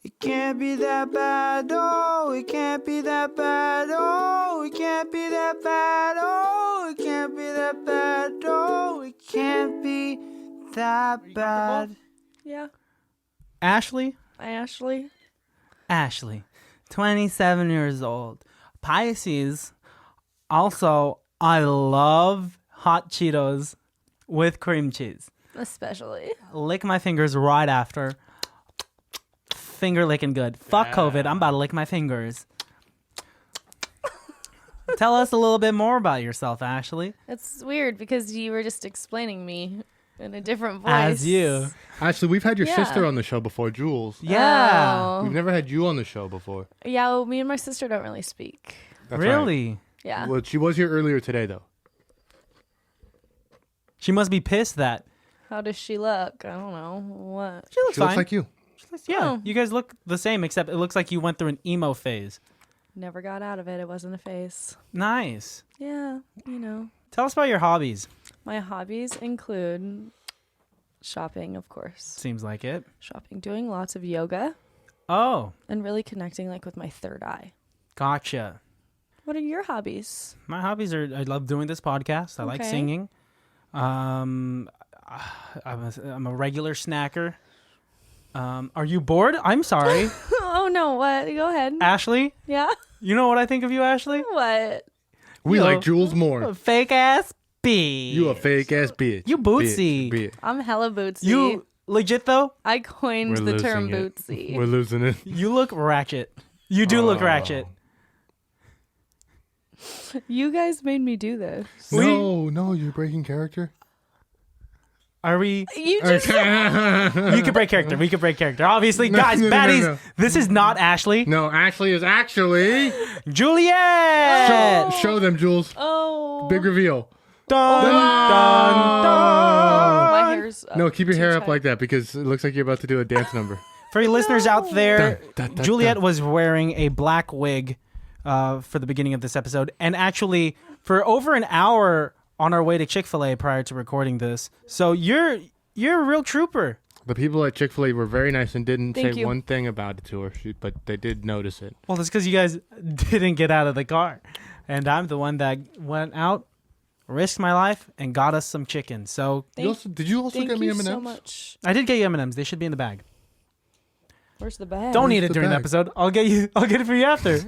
It can't be that bad, oh, it can't be that bad, oh, it can't be that bad, oh, it can't be that bad, oh, it can't be that bad. Yeah. Ashley? Ashley. 27 years old. Pisces. Also, I love hot Cheetos with cream cheese. Especially. Lick my fingers right after. Finger licking good. Fuck COVID. I'm about to lick my fingers. Tell us a little bit more about yourself, Ashley. It's weird because you were just explaining me in a different voice. As you. Actually, we've had your sister on the show before, Jules. Yeah. Oh. We've never had you on the show before. Yeah, well, me and my sister don't really speak. That's Really? Right. Yeah. Well, she was here earlier today, though. She must be pissed that. How does she look? I don't know. What? She looks She fine. looks like you. Yeah, Oh. you guys look the same, except it looks like you went through an emo phase. Never got out of it. It wasn't a phase. Nice. Yeah, you know. Tell us about your hobbies. My hobbies include shopping, of course. Seems like it. Shopping, doing lots of yoga, Oh, and really connecting like with my third eye. gotcha. What are your hobbies? My hobbies are I love doing this podcast. I like Okay. singing. I'm a regular snacker. Are you bored? I'm sorry. Oh no, what? Go ahead. Ashley, Yeah? you know what I think of you, Ashley? What? We Yo. like Jules A more. fake ass bitch. You a fake ass bitch. You bootsy. Bitch. I'm hella bootsy. You legit though? I coined We're the term losing it. bootsy. We're losing it. You look ratchet. You do look Oh. ratchet. You guys made me do this. No, you're breaking character. Are we? You just You could break character. We could break character. Obviously, No, guys, no, no, baddies. no. This is not Ashley. No, Ashley is actually. Juliet. Show them, Jules. Oh. Big reveal. Dun, dun, dun. My hair's up No, keep your too hair up tight. like that because it looks like you're about to do a dance number. For you listeners out there, Dun, dun, dun, Juliet dun. was wearing a black wig for the beginning of this episode, and actually for over an hour on our way to Chick-fil-A prior to recording this. So you're a real trooper. The people at Chick-fil-A were very nice and didn't Thank say you. one thing about it to her, but they did notice it. Well, that's because you guys didn't get out of the car, and I'm the one that went out, risked my life, and got us some chicken. So Did you also Thank get me you M&Ms? so much. I did get you M&Ms. They should be in the bag. Where's the bag? Don't eat it the during the bag? episode. I'll get it for you after.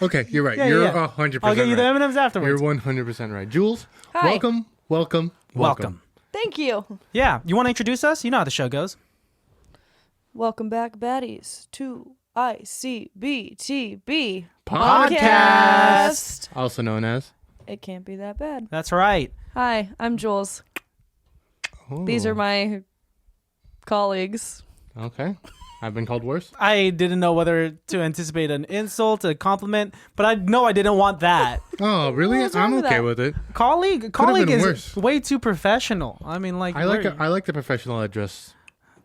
Okay, you're right. Yeah, You're yeah. 100% I'll get you the right. M&Ms afterwards. You're 100% right. Jules, Hi. welcome. Thank you. Yeah, you want to introduce us? You know how the show goes. Welcome back, baddies, to ICBTB Podcast. Also known as. It can't be that bad. That's right. Hi, I'm Jules. These are my colleagues. Okay. I've been called worse. I didn't know whether to anticipate an insult, a compliment, but I didn't want that. Oh, really? What's wrong I'm with okay that? with it. Colleague been is worse. way too professional. I mean, like, I like the professional address.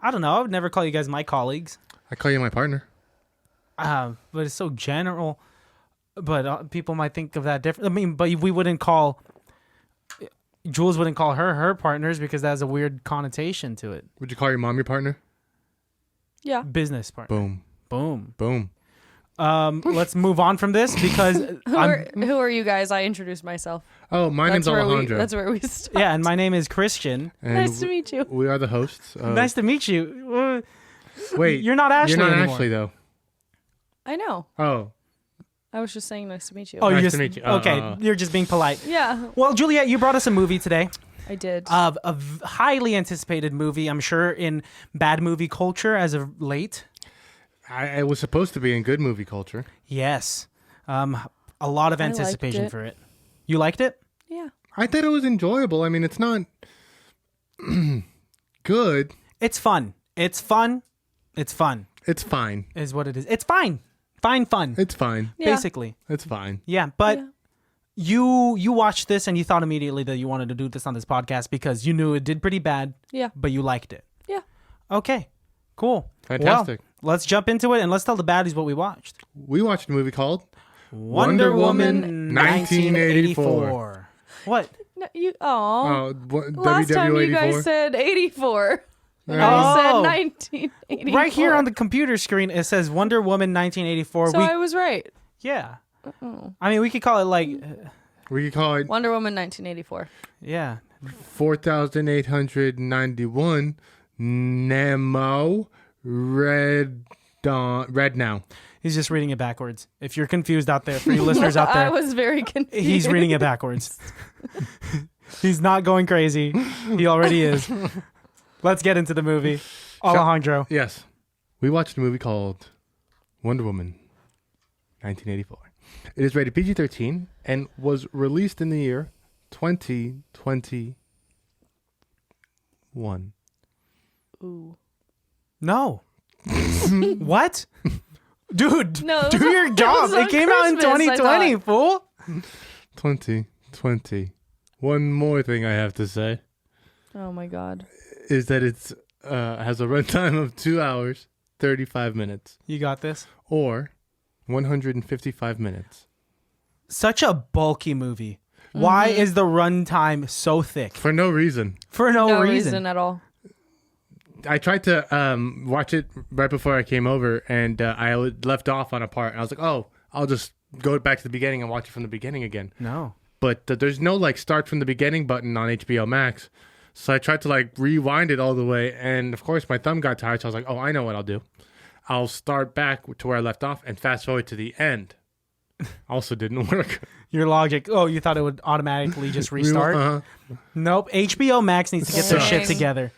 I don't know. I would never call you guys my colleagues. I call you my partner. But it's so general. But people might think of that different. I mean, but we wouldn't call. Jules wouldn't call her partners because that has a weird connotation to it. Would you call your mom your partner? Yeah. Business partner. Boom. Boom. Let's move on from this because Who are you guys? I introduced myself. Oh, my name's Alejandro. That's where we start. yeah, and my name is Christian. And Nice to meet you. We are the hosts. Of... Nice to meet you. Wait, You're not Ashley You're not anymore. Ashley though. I know. Oh, I was just saying nice to meet you. Oh, Nice you're to meet you. Okay, you're just being polite. Yeah, Well, Juliet, you brought us a movie today. I did. Highly anticipated movie, I'm sure, in bad movie culture as of late. I was supposed to be in good movie culture. Yes. A lot of I liked anticipation it. for it. You liked it? yeah. I thought it was enjoyable. I mean, it's not good. It's fun. It's fun. It's fun, It's fine. is what it is. It's fine. Fine fun, It's fine. Yeah. basically. It's fine. Yeah, but Yeah. you watched this and you thought immediately that you wanted to do this on this podcast because you knew it did pretty bad, Yeah. but you liked it. Yeah. Okay, cool. Fantastic. Well, let's jump into it and let's tell the baddies what we watched. We watched a movie called Wonder Woman 1984. What? No, you. Oh. WW84. Last time you guys said 84. You said 1984. Right here on the computer screen, it says Wonder Woman 1984. So I was right. Yeah. Uh-oh. I mean, we could call it like... We could call it Wonder Woman 1984. yeah. 4,891 Nemo Red Now. He's just reading it backwards. If you're confused out there, for you listeners out there, I was very confused. he's reading it backwards. He's not going crazy. He already is. Let's get into the movie. Alejandro. Yes. We watched a movie called Wonder Woman 1984. It is rated PG-13 and was released in the year 2021. Ooh. No. What? Dude, No, do your job. It came out in Christmas, 2020, fool. 2020. One more thing I have to say Oh my God. is that it's has a runtime of 2 hours, 35 minutes, You got this. or 155 minutes. Such a bulky movie. Why is the runtime so thick? For no reason. For no reason. at all. I tried to watch it right before I came over, and I left off on a part. And I was like, oh, I'll just go back to the beginning and watch it from the beginning again. No. But there's no like start from the beginning button on HBO Max. So I tried to like rewind it all the way. And of course, my thumb got tired. So I was like, oh, I know what I'll do. I'll start back to where I left off and fast forward to the end. Also didn't work. Your logic. Oh, you thought it would automatically just restart? Nope. HBO Max needs to get their shit Dang. together.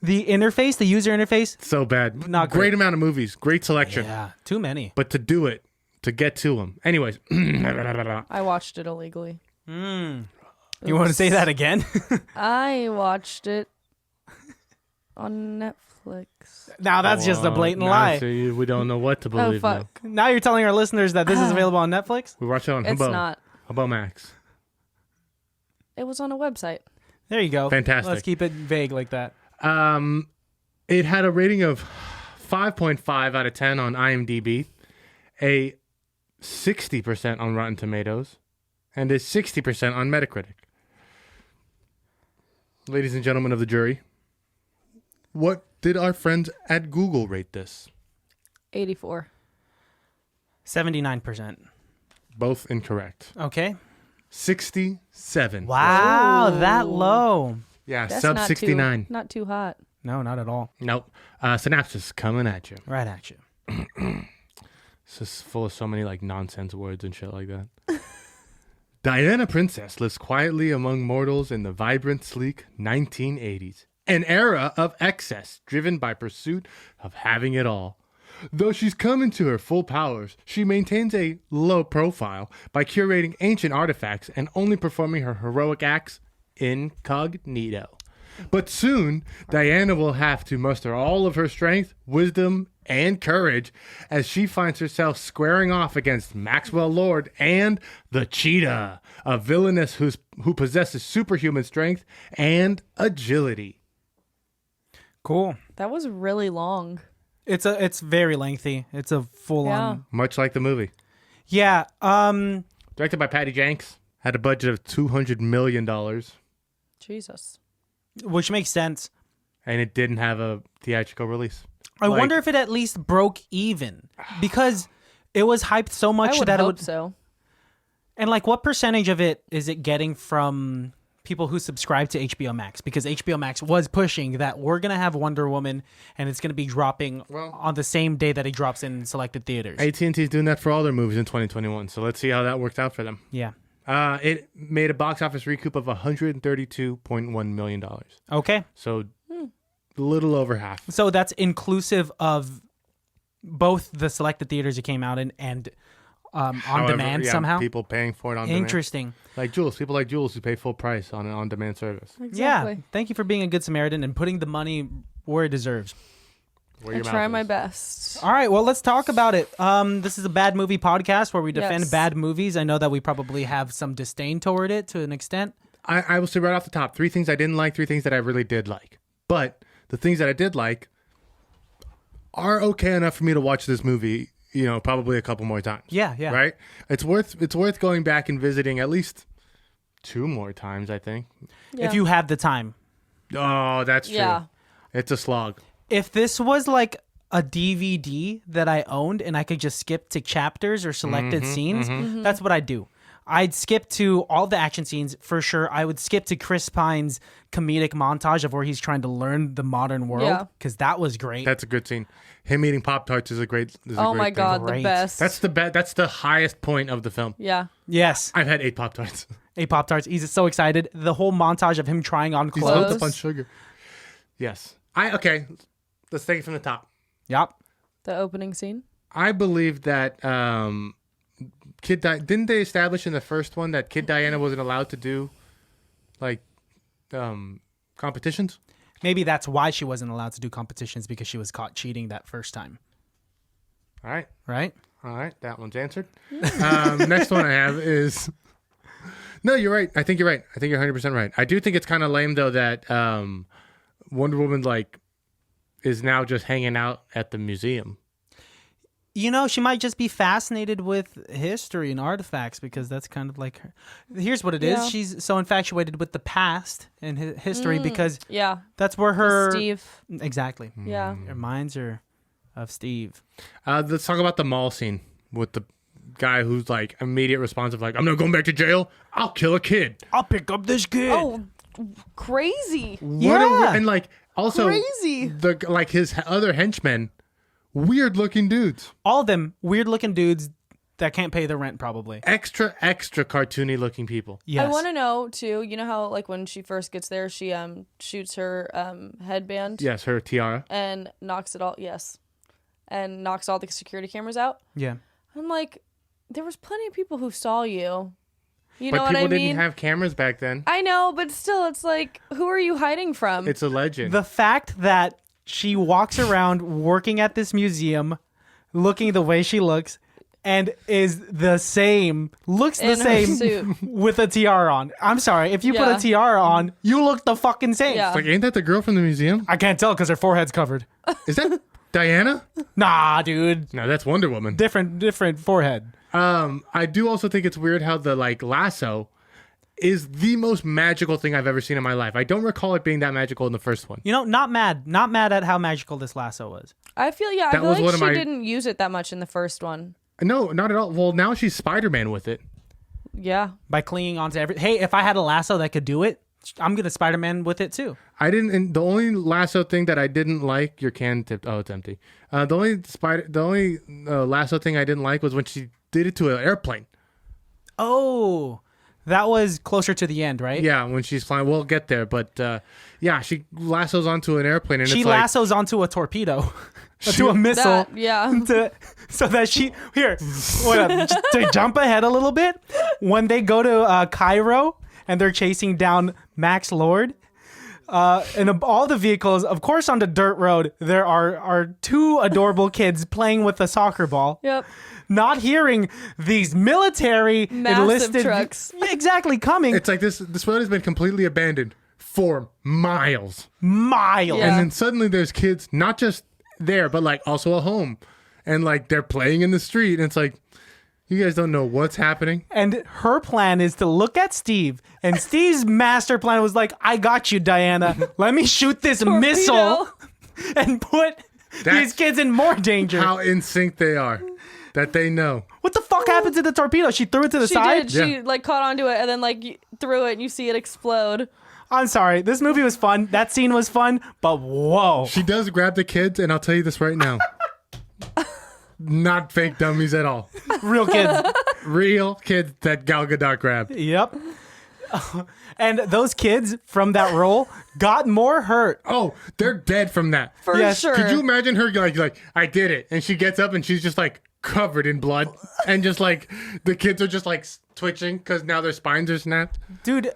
The interface, the user interface, So bad. Not great great. amount of movies. Great selection. yeah, too many. But to do it, to get to them. Anyways. I watched it illegally. You want to say that again? I watched it on Netflix. Now that's just a blatant lie. So we don't know what to believe Oh, now. fuck. Now you're telling our listeners that this is available on Netflix? We watched it on It's Hubo. not. Hubo Max. It was on a website. There you go. Fantastic. Let's keep it vague like that. It had a rating of 5.5 out of 10 on IMDb, a 60% on Rotten Tomatoes, and a 60% on Metacritic. Ladies and gentlemen of the jury, what did our friends at Google rate this? 84. 79%. Both incorrect. Okay. 67. Wow, Ooh. that low. Yeah, That's sub not 69. Not too hot. No, not at all. Nope. Synopsis coming at you. Right at you. It's just full of so many like nonsense words and shit like that. Diana Princess lives quietly among mortals in the vibrant, sleek 1980s, an era of excess driven by pursuit of having it all. Though she's come into her full powers, she maintains a low profile by curating ancient artifacts and only performing her heroic acts incognito. But soon, Diana will have to muster all of her strength, wisdom, and courage as she finds herself squaring off against Maxwell Lord and the Cheetah, a villainess who possesses superhuman strength and agility. Cool. That was really long. It's very lengthy. It's a full on. Much like the movie. Yeah. Directed by Patty Jenkins. Had a budget of $200 million. Jesus. Which makes sense. And it didn't have a theatrical release. I wonder if it at least broke even because it was hyped so much I would that hope it would. so. And like, what percentage of it is it getting from people who subscribe to HBO Max? Because HBO Max was pushing that we're gonna have Wonder Woman, and it's gonna be dropping on the same day that it drops in selected theaters. AT&T's doing that for all their movies in 2021. So let's see how that worked out for them. Yeah. It made a box office recoup of $132.1 million. Okay. So a little over half. So that's inclusive of both the selected theaters it came out in and on However, demand yeah, somehow. People paying for it on demand. Interesting. Like Jules. People like Jules who pay full price on an on-demand service. Exactly. Yeah. Thank you for being a good Samaritan and putting the money where it deserves. Where I your try mouth my is. best. All right, well, let's talk about it. This is a bad movie podcast where we defend Yes. bad movies. I know that we probably have some disdain toward it to an extent. I will say right off the top, 3 things I didn't like, 3 things that I really did like. But the things that I did like are okay enough for me to watch this movie, you know, probably a couple more times. Yeah. Right? It's worth going back and visiting at least 2 more times, I think. Yeah. If you have the time. Oh, that's true. Yeah. It's a slog. If this was like a DVD that I owned and I could just skip to chapters or selected scenes, that's what I'd do. I'd skip to all the action scenes for sure. I would skip to Chris Pine's comedic montage of where he's trying to learn the modern world because that was great. That's a good scene. Him eating Pop-Tarts is a great. Oh my God, Great. the best. That's the highest point of the film. Yeah. Yes. I've had 8 Pop-Tarts. 8 Pop-Tarts. He's so excited. The whole montage of him trying on He's clothes. hooked up on sugar. Yes. Okay. Let's take it from the top. Yep. The opening scene. I believe that didn't they establish in the first one that Kid Diana wasn't allowed to do like competitions? Maybe that's why she wasn't allowed to do competitions because she was caught cheating that first time. All right. Right? All right. That one's answered. Next one I have is... No, you're right. I think you're right. I think you're 100% right. I do think it's kind of lame, though, that Wonder Woman like is now just hanging out at the museum. You know, she might just be fascinated with history and artifacts because that's kind of like her. Here's what it is. She's so infatuated with the past and history because that's where her... Steve. Exactly. Yeah. Her minds are of Steve. Let's talk about the mall scene with the guy who's like immediate response of like, I'm not going back to jail. I'll kill a kid. I'll pick up this kid. Oh, crazy. And like also Crazy. like his other henchmen, weird looking dudes. All of them weird looking dudes that can't pay the rent probably. Extra cartoony looking people. Yes. I want to know too. You know how like when she first gets there, she shoots her headband. Yes, her tiara. And knocks it all. Yes, and knocks all the security cameras out. Yeah. I'm like, there was plenty of people who saw you. You But know what people I mean? didn't have cameras back then. I know, but still, it's like, who are you hiding from? It's a legend. The fact that she walks around working at this museum, looking the way she looks, and is the same, looks the In her same suit. with a tiara on. I'm sorry, if you put Yeah. a tiara on, you look the fucking same. Yeah. like, ain't that the girl from the museum? I can't tell because her forehead's covered. Is that Diana? Nah, dude. No, that's Wonder Woman. Different forehead. I do also think it's weird how the like lasso is the most magical thing I've ever seen in my life. I don't recall it being that magical in the first one. You know, not mad at how magical this lasso was. I feel That like was one of she my- didn't use it that much in the first one. No, not at all. Well, now she's Spider-Man with it. Yeah. By clinging onto every. Hey, if I had a lasso that could do it, I'm gonna Spider-Man with it too. I didn't. And the only lasso thing that I didn't like, your can tipped. Oh, it's empty. The only lasso thing I didn't like was when she did it to an airplane. Oh, that was closer to the end, right? Yeah, when she's flying. We'll get there, but yeah, she lassos onto an airplane, and She it's like, lassos onto a torpedo, to a missile, That, yeah. so that she to jump ahead a little bit. When they go to Cairo and they're chasing down Max Lord, and all the vehicles, of course, on the dirt road, there are 2 adorable kids playing with a soccer ball. Yep. Not hearing these military Massive enlisted trucks. exactly coming it's like this road has been completely abandoned for miles. miles. Yeah. And then suddenly there's kids, not just there, but like also a home. And like they're playing in the street. And it's like, you guys don't know what's happening. And her plan is to look at Steve. And Steve's master plan was like, I got you, Diana. Let me shoot this missile and put these kids in more danger. How in sync they are. That they know. What the fuck happened to the torpedo? She threw it to the She side? did. She Yeah. like caught onto it and then like threw it and you see it explode. I'm sorry. This movie was fun. That scene was fun. But whoa. She does grab the kids, and I'll tell you this right now. Not fake dummies at all. Real kids. Real kids that Gal Gadot grabbed. Yep. And those kids from that role got more hurt. Oh, they're dead from that. For Yes. sure. Could you imagine her like, I did it. And she gets up and she's just like covered in blood. And just like, the kids are just like twitching because now their spines are snapped. Dude,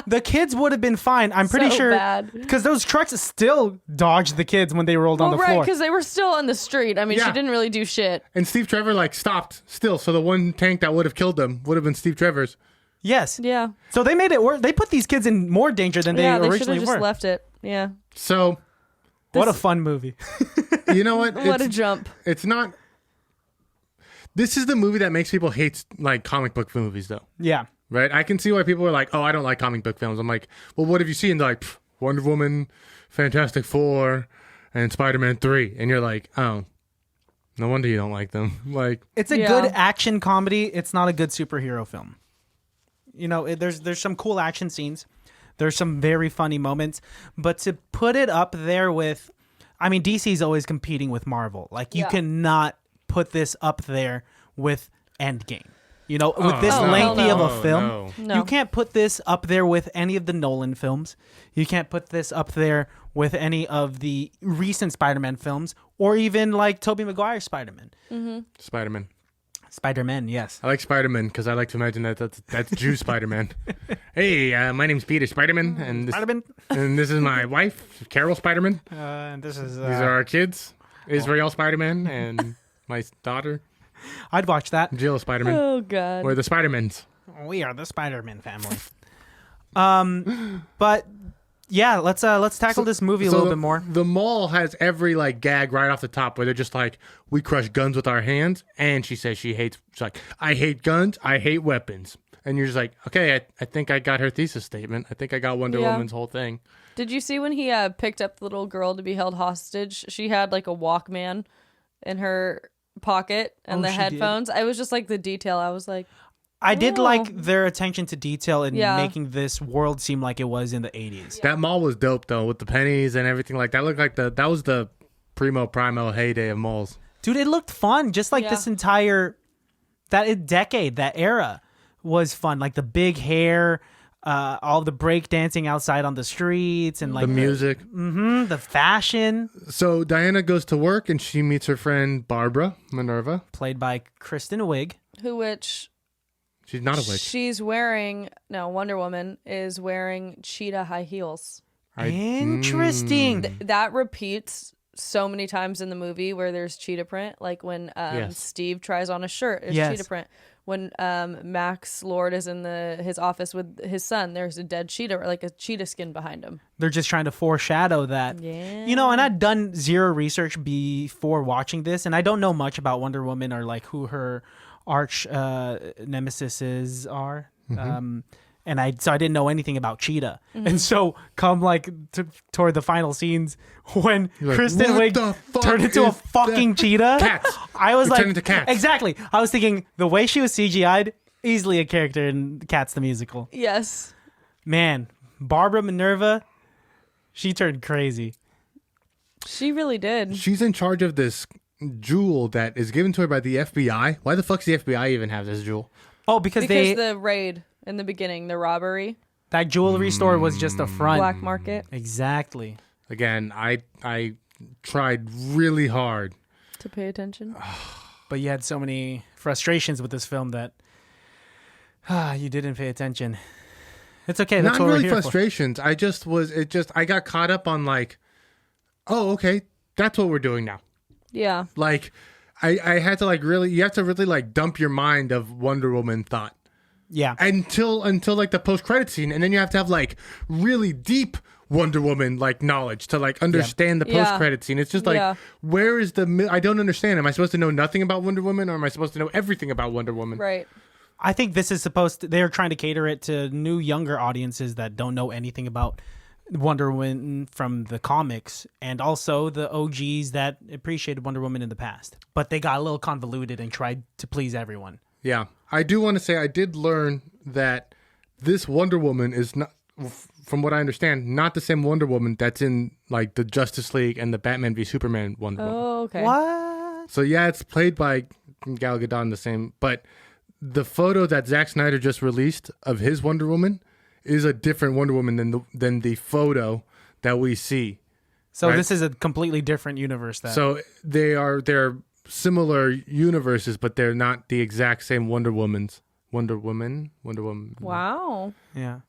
the kids would have been fine. I'm pretty So sure. bad. Because those trucks still dodged the kids when they rolled on Well, the right, floor. because they were still on the street. I mean, Yeah. she didn't really do shit. And Steve Trevor like stopped still. So the one tank that would have killed them would have been Steve Trevor's. Yes. Yeah. So they made it work. They put these kids in more danger than They should originally have just were. left it. Yeah. So, What a fun movie. you know what? What a jump. It's not. This is the movie that makes people hate like comic book movies, though. Yeah. Right? I can see why people are like, "Oh, I don't like comic book films." I'm like, "Well, what have you seen?" They're like, Wonder Woman, Fantastic Four, and Spider-Man 3. And you're like, oh, no wonder you don't like them. Like, It's a good action comedy. It's not a good superhero film. You know, there's some cool action scenes. There's some very funny moments. But to put it up there with, I mean, DC's always competing with Marvel. Like, you cannot put this up there with Endgame. You know, with this lengthy of a film, you can't put this up there with any of the Nolan films. You can't put this up there with any of the recent Spider-Man films, or even like Tobey Maguire's Spider-Man. Mm-hmm. Spider-Man, yes. I like Spider-Man because I like to imagine that's Jew Spider-Man. Hey, my name's Peter Spider-Man, and this is my wife, Carol Spider-Man. And these are our kids, Israel Spider-Man, and my daughter. I'd watch that. Jill Spider-Man. Oh God. We're the Spider-Mans. We are the Spider-Man family. But yeah, let's tackle this movie a little bit more. The mall has every like gag right off the top where they're just like, we crush guns with our hands, and she says she's like, I hate guns, I hate weapons. And you're just like, okay, I think I got her thesis statement. I think I got Wonder Woman's whole thing. Did you see when he picked up the little girl to be held hostage? She had like a Walkman in her pocket and the headphones. I was just like the detail. I was like, I did like their attention to detail in making this world seem like it was in the 80s. That mall was dope though, with the pennies and everything like that. Looked like that was the primo heyday of malls. Dude, it looked fun. Just like this entire decade, that era was fun. Like the big hair, all the break dancing outside on the streets, and like the music, the fashion. So Diana goes to work and she meets her friend Barbara Minerva, played by Kristen Wiig. She's not a witch. She's wearing Wonder Woman is wearing cheetah high heels. Interesting. That repeats so many times in the movie where there's cheetah print. Like when Steve tries on a shirt, it's cheetah print. When Max Lord is in his office with his son, there's a dead cheetah, or like a cheetah skin behind him. They're just trying to foreshadow that. Yeah. You know, and I'd done zero research before watching this, and I don't know much about Wonder Woman or like who her arch nemesises are. And I didn't know anything about Cheetah. And so come like toward the final scenes when Kristen Wiig turned into a fucking cheetah. Cats. I was like, turned into cats. Exactly. I was thinking the way she was CGI'd, easily a character in Cats the musical. Yes. Man, Barbara Minerva, she turned crazy. She really did. She's in charge of this jewel that is given to her by the FBI. Why the fuck does the FBI even have this jewel? Oh, because the raid in the beginning, the robbery. That jewelry store was just a front. Black market. Exactly. Again, I tried really hard to pay attention. But you had so many frustrations with this film that you didn't pay attention. It's okay. That's not what really we're here frustrations. For. I got caught up on like, oh, okay, that's what we're doing now. Yeah. Like, I had to like really, you have to really like dump your mind of Wonder Woman thought. Yeah. Until like the post-credit scene, and then you have to have like really deep Wonder Woman like knowledge to like understand the post-credit scene. It's just like, where is I don't understand. Am I supposed to know nothing about Wonder Woman, or am I supposed to know everything about Wonder Woman? Right. I think this is they're trying to cater it to new, younger audiences that don't know anything about Wonder Woman from the comics, and also the OGs that appreciated Wonder Woman in the past. But they got a little convoluted and tried to please everyone. Yeah. I do want to say I did learn that this Wonder Woman is not, from what I understand, not the same Wonder Woman that's in like the Justice League and the Batman v Superman Wonder Woman. Oh, okay. What? So yeah, it's played by Gal Gadot the same, but the photo that Zack Snyder just released of his Wonder Woman is a different Wonder Woman than the photo that we see. So This is a completely different universe. So they're similar universes, but they're not the exact same Wonder Woman. Wow. Yeah.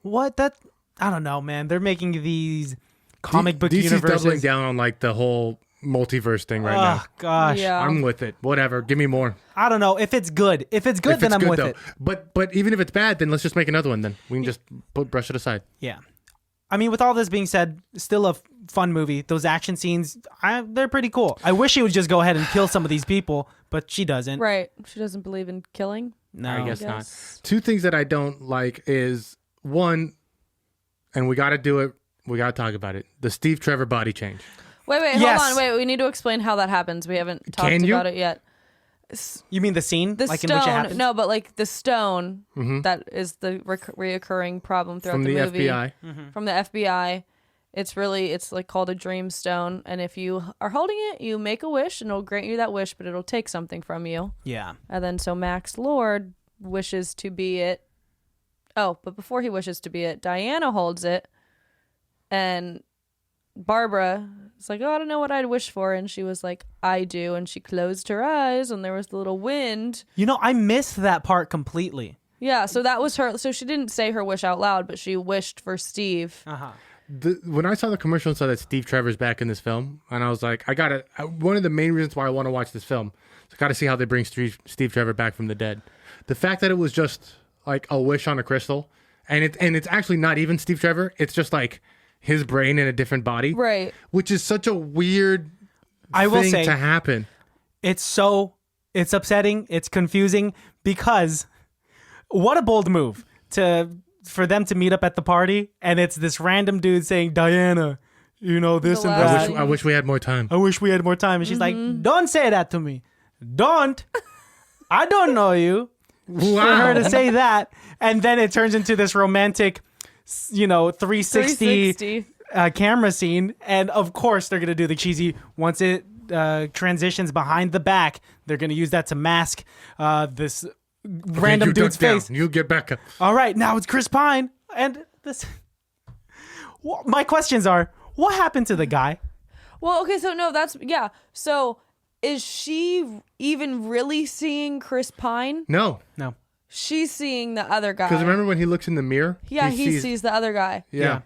What that? I don't know, man. They're making these comic book DC's universes. doubling down on like the whole multiverse thing right now. Oh gosh. Yeah. I'm with it. Whatever. Give me more. I don't know if it's good. If it's good, then I'm with it. But even if it's bad, then let's just make another one. Then we can just brush it aside. Yeah. I mean, with all this being said, still a fun movie. Those action scenes, they're pretty cool. I wish she would just go ahead and kill some of these people, but she doesn't. Right. She doesn't believe in killing. No. I guess not. Two things that I don't like is, one, and we got to do it We got to talk about it. The Steve Trevor body change. Wait, Yes. hold on. Wait, we need to explain how that happens. We haven't talked Can you? about it yet. You mean the scene? The like stone, in which it happens? no, but like the stone that is the reoccurring problem throughout From the the movie. FBI. From the FBI. It's like called a dream stone, and if you are holding it, you make a wish, and it'll grant you that wish, but it'll take something from you. Yeah. And then so Max Lord wishes to be it. Oh, but before he wishes to be it, Diana holds it, and Barbara is like, oh, I don't know what I'd wish for, and she was like, I do, and she closed her eyes, and there was the little wind. You know, I missed that part completely. Yeah, so that was her. So she didn't say her wish out loud, but she wished for Steve. Uh-huh. When I saw the commercial and saw that Steve Trevor's back in this film, and I was like, one of the main reasons why I want to watch this film is I got to see how they bring Steve Trevor back from the dead. The fact that it was just like a wish on a crystal, and it's actually not even Steve Trevor. It's just like his brain in a different body, Right. Which is such a weird thing to happen. It's upsetting, it's confusing, because what a bold move for them to meet up at the party, and it's this random dude saying, Diana, you know, this and that. I wish we had more time. I wish we had more time. And she's like, don't say that to me. Don't. I don't know you. Wow. For her to say that. And then it turns into this romantic, 360 camera scene. And of course, they're going to do the cheesy, once it transitions behind the back, they're going to use that to mask this random dude's face. You get back up. All right, now it's Chris Pine. And this. My questions are, what happened to the guy? Well, okay, so no, yeah. So is she even really seeing Chris Pine? No. She's seeing the other guy. Because remember when he looks in the mirror? Yeah, he sees the other guy. Yeah.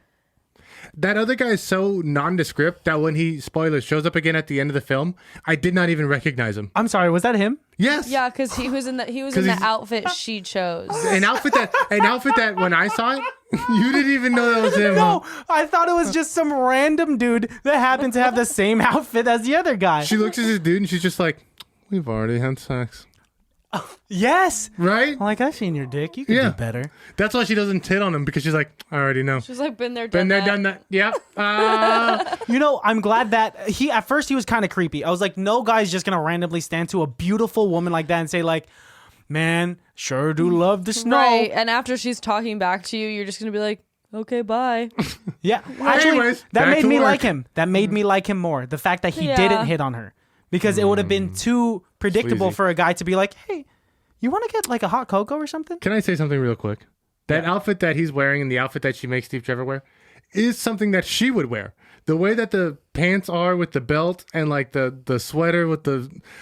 That other guy is so nondescript that when he, spoilers, shows up again at the end of the film, I did not even recognize him. I'm sorry, was that him? Yes. Yeah, because he was in the outfit she chose. An outfit that when I saw it, you didn't even know that was him. No, I thought it was just some random dude that happened to have the same outfit as the other guy. She looks at this dude and she's just like, we've already had sex. Yes. Right? I'm like, I've seen your dick. You can do better. That's why she doesn't tit on him, because she's like, I already know. She's like, been there, done that. Yep. I'm glad that at first he was kind of creepy. I was like, no guy's just going to randomly stand to a beautiful woman like that and say like, man, sure do love the snow. Right, and after she's talking back to you, you're just going to be like, okay, bye. Yeah. Actually, Anyways, that back made to me work. like him. That made me like him more. The fact that he didn't hit on her. Because it would have been too predictable Sleazy. for a guy to be like, hey, you want to get like a hot cocoa or something? Can I say something real quick? That outfit that he's wearing and the outfit that she makes Steve Trevor wear is something that she would wear. The way that the pants are with the belt and like the sweater with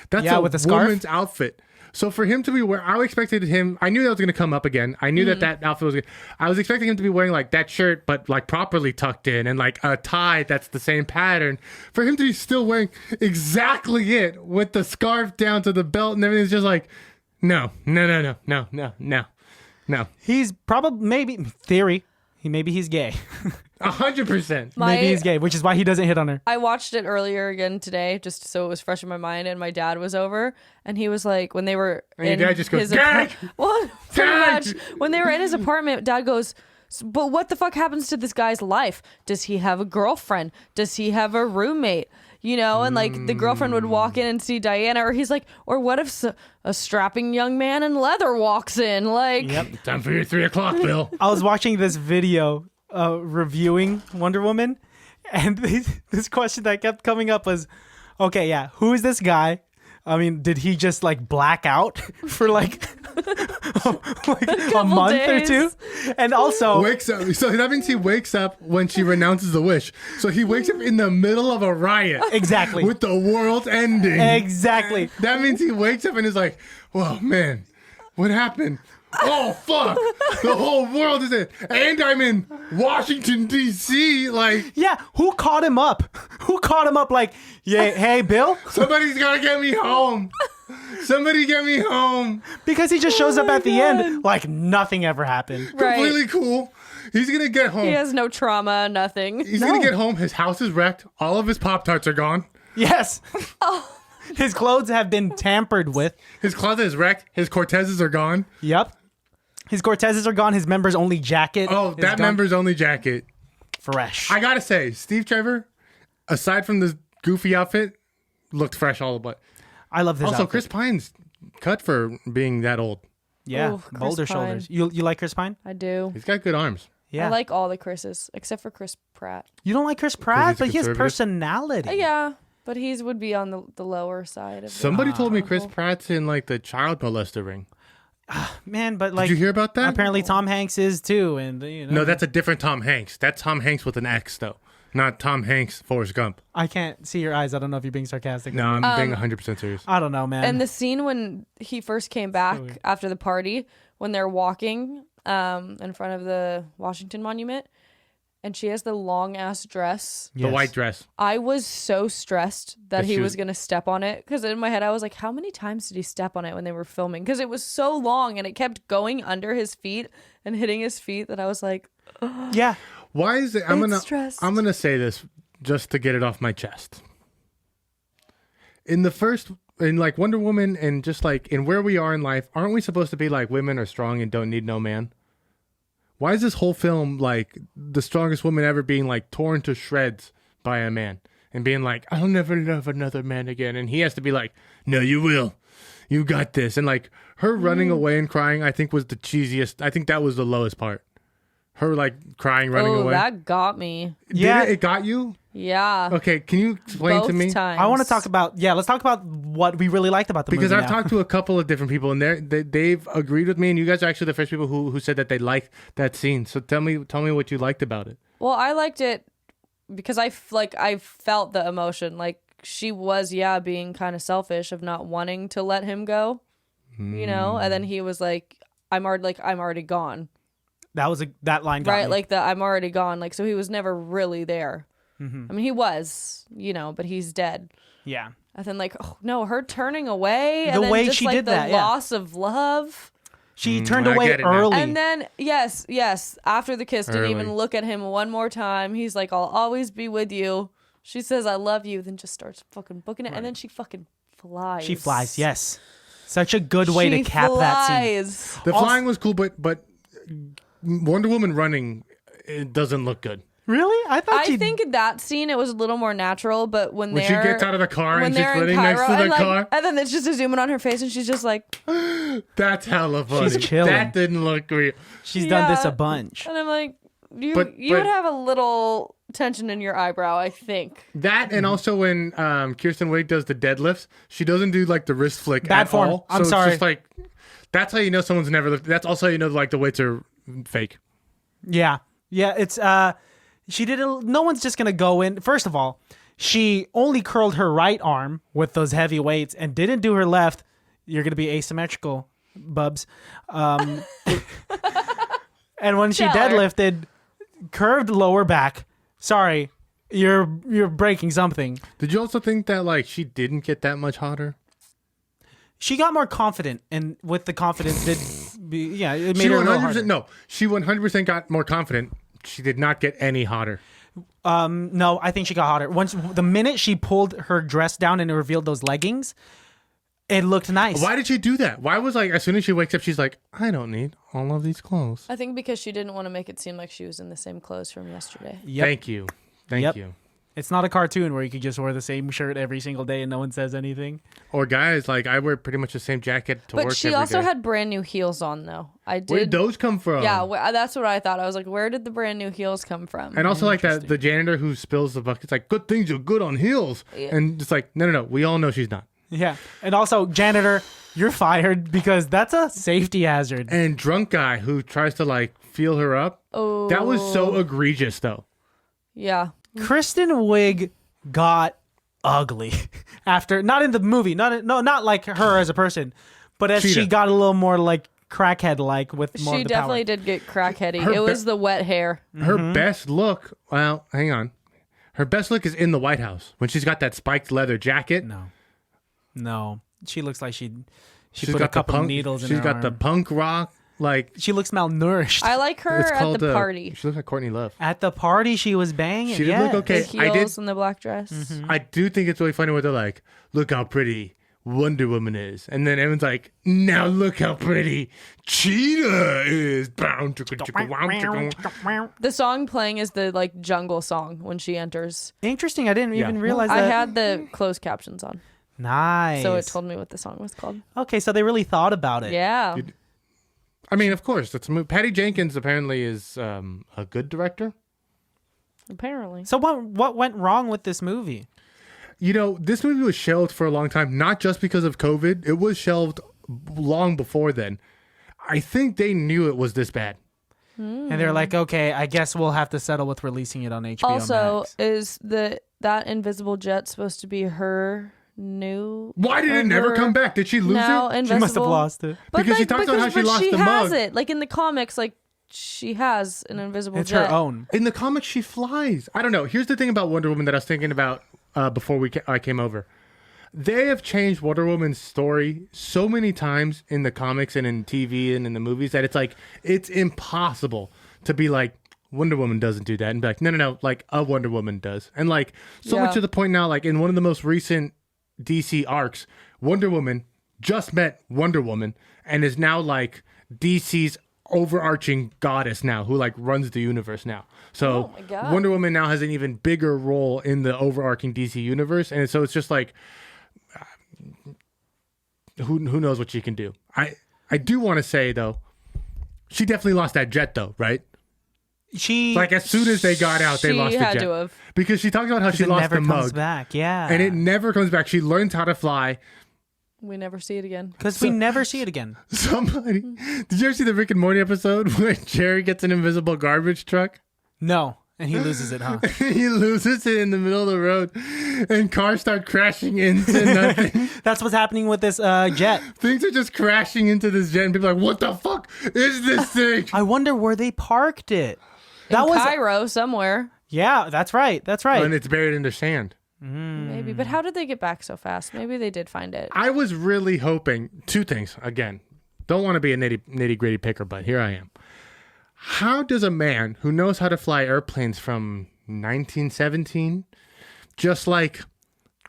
that's a with the scarf? woman's outfit. So for him to be wearing, I expected him, I knew that was going to come up again. I knew that outfit was I was expecting him to be wearing like that shirt, but like properly tucked in and like a tie that's the same pattern. For him to be still wearing exactly it with the scarf down to the belt and everything's just like, no. He's probably, maybe, theory, maybe he's gay. 100%. Maybe he's gay, which is why he doesn't hit on her. I watched it earlier again today, just so it was fresh in my mind. And my dad was over, and he was like, when they were And your in dad just goes, his "Gag! well, pretty Gag!" much. When they were in his apartment, Dad goes, but what the fuck happens to this guy's life? Does he have a girlfriend? Does he have a roommate? You know, and like the girlfriend would walk in and see Diana, or he's like, or what if a strapping young man in leather walks in? Like, Time for your 3 o'clock, Bill. I was watching this video reviewing Wonder Woman, and this question that kept coming up was, okay, yeah, who is this guy? I mean, did he just like black out for like a month days. or two? And also Wakes up. So that means he wakes up when she renounces the wish. So he wakes up in the middle of a riot. Exactly. With the world ending. Exactly. That means he wakes up and is like, whoa, man, what happened? Oh, fuck. The whole world is in. And I'm in Washington, D.C. Like, Yeah, who caught him up? Who caught him up like, yeah, hey, Bill? somebody's got to get me home. Somebody get me home. Because he just shows up at the end like nothing ever happened. right. Completely cool. He's going to get home. He has no trauma, nothing. He's going to get home. His house is wrecked. All of his Pop-Tarts are gone. Yes. His clothes have been tampered with. His closet is wrecked. His Cortezes are gone. Yep. His Cortezes are gone. His members only jacket. Oh, is that gone. member's only jacket. fresh. I gotta say, Steve Trevor, aside from the goofy outfit, looked fresh all the way. I love this Also, outfit. Chris Pine's cut for being that old. Yeah, Ooh, Chris boulder Pine. shoulders. You like Chris Pine? I do. He's got good arms. Yeah. I like all the Chris's except for Chris Pratt. You don't like Chris Pratt, he's a but he has conservative? personality. Yeah, but he would be on the lower side of Somebody told me Oh. Chris Pratt's in like the child molester ring. Man, but like Did you hear about that? apparently Tom Hanks is too, and you know. No, that's a different Tom Hanks. That's Tom Hanks with an X though, not Tom Hanks Forrest Gump. I can't see your eyes. I don't know if you're being sarcastic. No, I'm being 100% serious. I don't know, man. And the scene when he first came back after the party, when they're walking in front of the Washington Monument, and she has the long ass dress. The white dress. I was so stressed that he she was was- gonna step on it, because in my head I was like, how many times did he step on it when they were filming? Because it was so long and it kept going under his feet and hitting his feet that I was like, yeah. Why is it? I'm stressed. gonna say this just to get it off my chest. In like Wonder Woman and just like in where we are in life, aren't we supposed to be like women are strong and don't need no man? Why is this whole film like the strongest woman ever being like torn to shreds by a man and being like, I'll never love another man again? And he has to be like, no, you will. You got this. And like her running away and crying, I think was the cheesiest. I think that was the lowest part. Her like crying, running oh, away. that got me. Yeah. It got you? Yeah. Okay, can you explain Both to me? times. I want to talk about let's talk about what we really liked about the Because movie I've now. talked to a couple of different people, and they've agreed with me, and you guys are actually the first people who said that they liked that scene. So tell me what you liked about it. Well, I liked it because I felt the emotion. Like she was, being kind of selfish of not wanting to let him go, you know. And then he was like, I'm already gone." That line got Right, me. like the I'm already gone. Like so, he was never really there. I mean, he was, you know, but he's dead. Yeah. And then like, oh no, her turning away, The and then way just she like did the that, yeah. loss of love. She turned I away get it now. early. And then yes, after the kiss, didn't Early. even look at him one more time. He's like, I'll always be with you. She says, I love you, then just starts fucking booking it, and then she fucking flies. She flies, yes. Such a good way to cap that scene. The flying was cool, but Wonder Woman running, it doesn't look good. Really? I thought I think in that scene it was a little more natural, but when When she they're gets out of the car when and she's they're in running next to Cairo, the and, like, car, and then it's just a zoom in on her face, and she's just like, that's hella funny. She's chilling. That didn't look real. she's done this Yeah. a bunch. and I'm like, you But- would have a little tension in your eyebrow, I think. That and also when Kirsten Wiig does the deadlifts, she doesn't do like the wrist flick Bad at form. all. I'm so sorry. It's just like that's how you know someone's never lifted. That's also how you know like the weights are fake. Yeah. Yeah, it's she did no one's just going to go in. First of all, she only curled her right arm with those heavy weights and didn't do her left. You're going to be asymmetrical, bubs. And when she Tell her. deadlifted, curved lower back. Sorry, you're breaking something. Did you also think that like she didn't get that much hotter? She got more confident, and with the confidence, it made She her a little 100% harder. no. She 100% got more confident. She did not get any hotter. No, I think she got hotter. Once the minute she pulled her dress down and it revealed those leggings, it looked nice. Why did she do that? Why was like as soon as she wakes up, she's like, I don't need all of these clothes. I think because she didn't want to make it seem like she was in the same clothes from yesterday. Yep. Thank you. Yep. You. It's not a cartoon where you could just wear the same shirt every single day and no one says anything. Or guys, like I wear pretty much the same jacket to work But she every also day. had brand new heels on, though. I did. Where did those come from? Yeah, that's what I thought. I was like, where did the brand new heels come from? And also like that the janitor who spills the bucket's like, good things are good on heels. And it's like, no. We all know she's not. Yeah. And also, janitor, you're fired because that's a safety hazard. And drunk guy who tries to like feel her up. Oh. That was so egregious though. Yeah. Kristen Wiig got ugly after, not in the movie, not like her as a person, but as she Cheetah. got a little more like crackhead like with more She of the definitely power. did get crackheady. Her It was the wet hair. Her best look, well, hang on. Her best look is in the White House when she's got that spiked leather jacket. No. She looks like she She's put a couple of needles in She's her got the arm. punk rock, like She looks malnourished. I like her it's at called the party. She looks like Courtney Love. At the party, she was banging. She did look okay. The I heels did. and the black dress. I do think it's really funny where they're like, look how pretty Wonder Woman is. And then everyone's like, now look how pretty Cheetah is. The song playing is the like jungle song when she enters. Interesting. I didn't even realize I that. had the closed captions on. Nice. So it told me what the song was called. Okay, so they really thought about it. Yeah. I mean, of course, that's a movie. Patty Jenkins apparently is a good director. Apparently. So what went wrong with this movie? You know, this movie was shelved for a long time, not just because of COVID. It was shelved long before then. I think they knew it was this bad. And they're like, okay, I guess we'll have to settle with releasing it on HBO Also, Max. is that invisible jet supposed to be her new? Why did it never come back? Did she lose now it? Invisible? She must have lost it. But Because she talks about how she lost the has mug. it. Like in the comics, like she has an invisible It's jet. her own. In the comics, she flies. I don't know. Here's the thing about Wonder Woman that I was thinking about before I came over. They have changed Wonder Woman's story so many times in the comics and in TV and in the movies that it's like, it's impossible to be like, Wonder Woman doesn't do that. And be like, no, like a Wonder Woman does. And like, so much to the point now, like in one of the most recent DC arcs, Wonder Woman just met Wonder Woman and is now like DC's overarching goddess now who like runs the universe now. So my God. Wonder Woman now has an even bigger role in the overarching DC universe. And so it's just like, who knows what she can do. I do want to say though, she definitely lost that jet though, right? She Like as soon as they got out, they She lost the had jet. to have. Because she talked about how she it lost never the comes mug. back. Yeah. And it never comes back. She learns how to fly. We never see it again. Because we never see it again. Somebody, did you ever see the Rick and Morty episode where Jerry gets an invisible garbage truck? No. And he loses it, huh? He loses it in the middle of the road and cars start crashing into nothing. That's what's happening with this jet. Things are just crashing into this jet and people are like, what the fuck is this thing? I wonder where they parked it. That In was Cairo somewhere. Yeah, that's right. That's right. And it's buried under sand. Maybe. But how did they get back so fast? Maybe they did find it. I was really hoping two things. Again, don't want to be a nitty gritty picker, but here I am. How does a man who knows how to fly airplanes from 1917 just like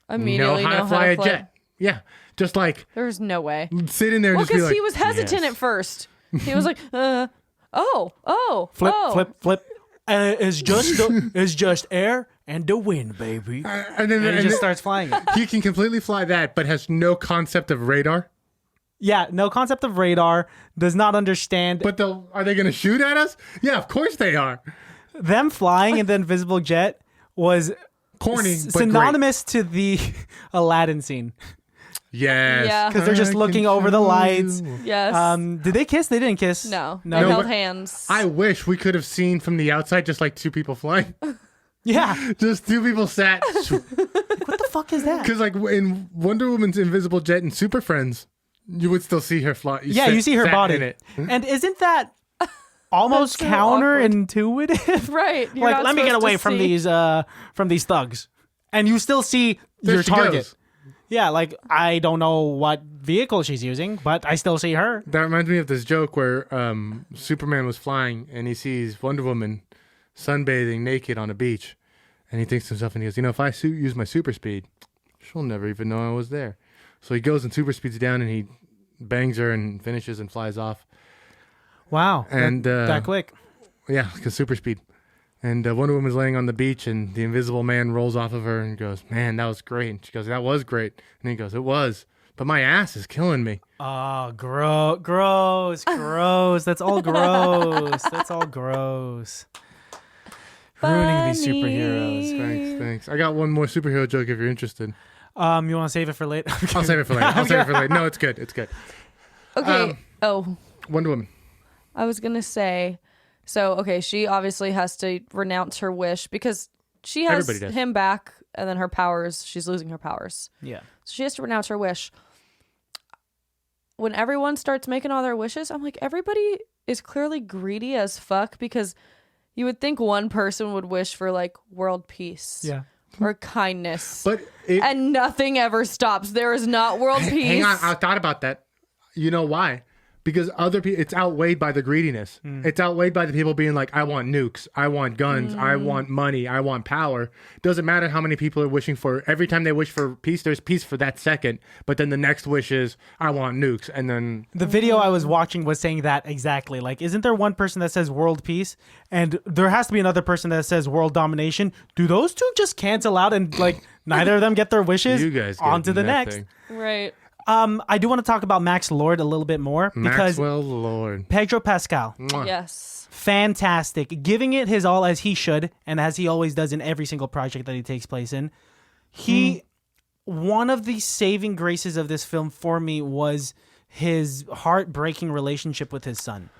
Immediately know how to fly a jet? Yeah, just like There's no way. sit in there and Well, just be because like, he was hesitant yes. at first. He was like, Flip. It's just air and the wind, baby. And then And he just starts flying it. he can completely fly that, but has no concept of radar. Yeah, no concept of radar, does not understand But are they going to shoot at us? Yeah, of course they are. them flying in the invisible jet was Corny, but synonymous to the Aladdin scene. great. Yes. Yeah. Because they're just I looking can over the show lights. you. yes. Did they kiss? They didn't kiss. no. They No. held but hands. I wish we could have seen from the outside just like two people flying. Yeah. Just two people sat. What the fuck is that? Because like in Wonder Woman's invisible jet and Super Friends, you would still see her fly. Yeah, you see her sat body. in it. And isn't that almost That's so counterintuitive? right. You're Like, not let me get supposed to away from these thugs. And you still see There your she target. goes. Yeah, like I don't know what vehicle she's using, but I still see her. That reminds me of this joke where Superman was flying and he sees Wonder Woman sunbathing naked on a beach. And he thinks to himself and he goes, if I use my super speed, she'll never even know I was there. So he goes and super speeds down and he bangs her and finishes and flies off. Wow. And that quick. Yeah, because super speed. And Wonder Woman's laying on the beach and the invisible man rolls off of her and goes, man, that was great. And she goes, that was great. And he goes, it was. But my ass is killing me. Oh, gross. That's all gross. That's all gross. Ruining these superheroes. Thanks. I got one more superhero joke if you're interested. You want to save it for later? I'll save it for later. No, it's good. Okay. Wonder Woman. I was going to say, so, okay, she obviously has to renounce her wish because she has Everybody does. him back and then her powers, she's losing her powers. Yeah. So she has to renounce her wish. When everyone starts making all their wishes, I'm like, everybody is clearly greedy as fuck because you would think one person would wish for like world peace. Yeah. Or kindness. But and nothing ever stops. There is not world peace. hang on, I thought about that. You know why? because other people, it's outweighed by the greediness. It's outweighed by the people being like, I want nukes, I want guns, I want money, I want power. Doesn't matter how many people are wishing for. Every time they wish for peace, there's peace for that second. But then the next wish is, I want nukes, and then the video I was watching was saying that exactly. Like, isn't there one person that says world peace, and there has to be another person that says world domination? Do those two just cancel out and like neither of them get their wishes? You guys on to the next. thing. Right. I do want to talk about Max Lord a little bit more because Maxwell Lord. Pedro Pascal, Yes. fantastic, giving it his all as he should and as he always does in every single project that he takes place in. One of the saving graces of this film for me was his heartbreaking relationship with his son.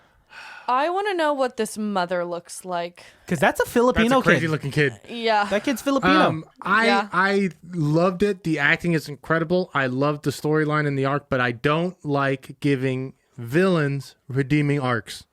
I want to know what this mother looks like. Because that's a Filipino That's a crazy kid. looking kid. Yeah. That kid's Filipino. I loved it. The acting is incredible. I loved the storyline and the arc, but I don't like giving villains redeeming arcs.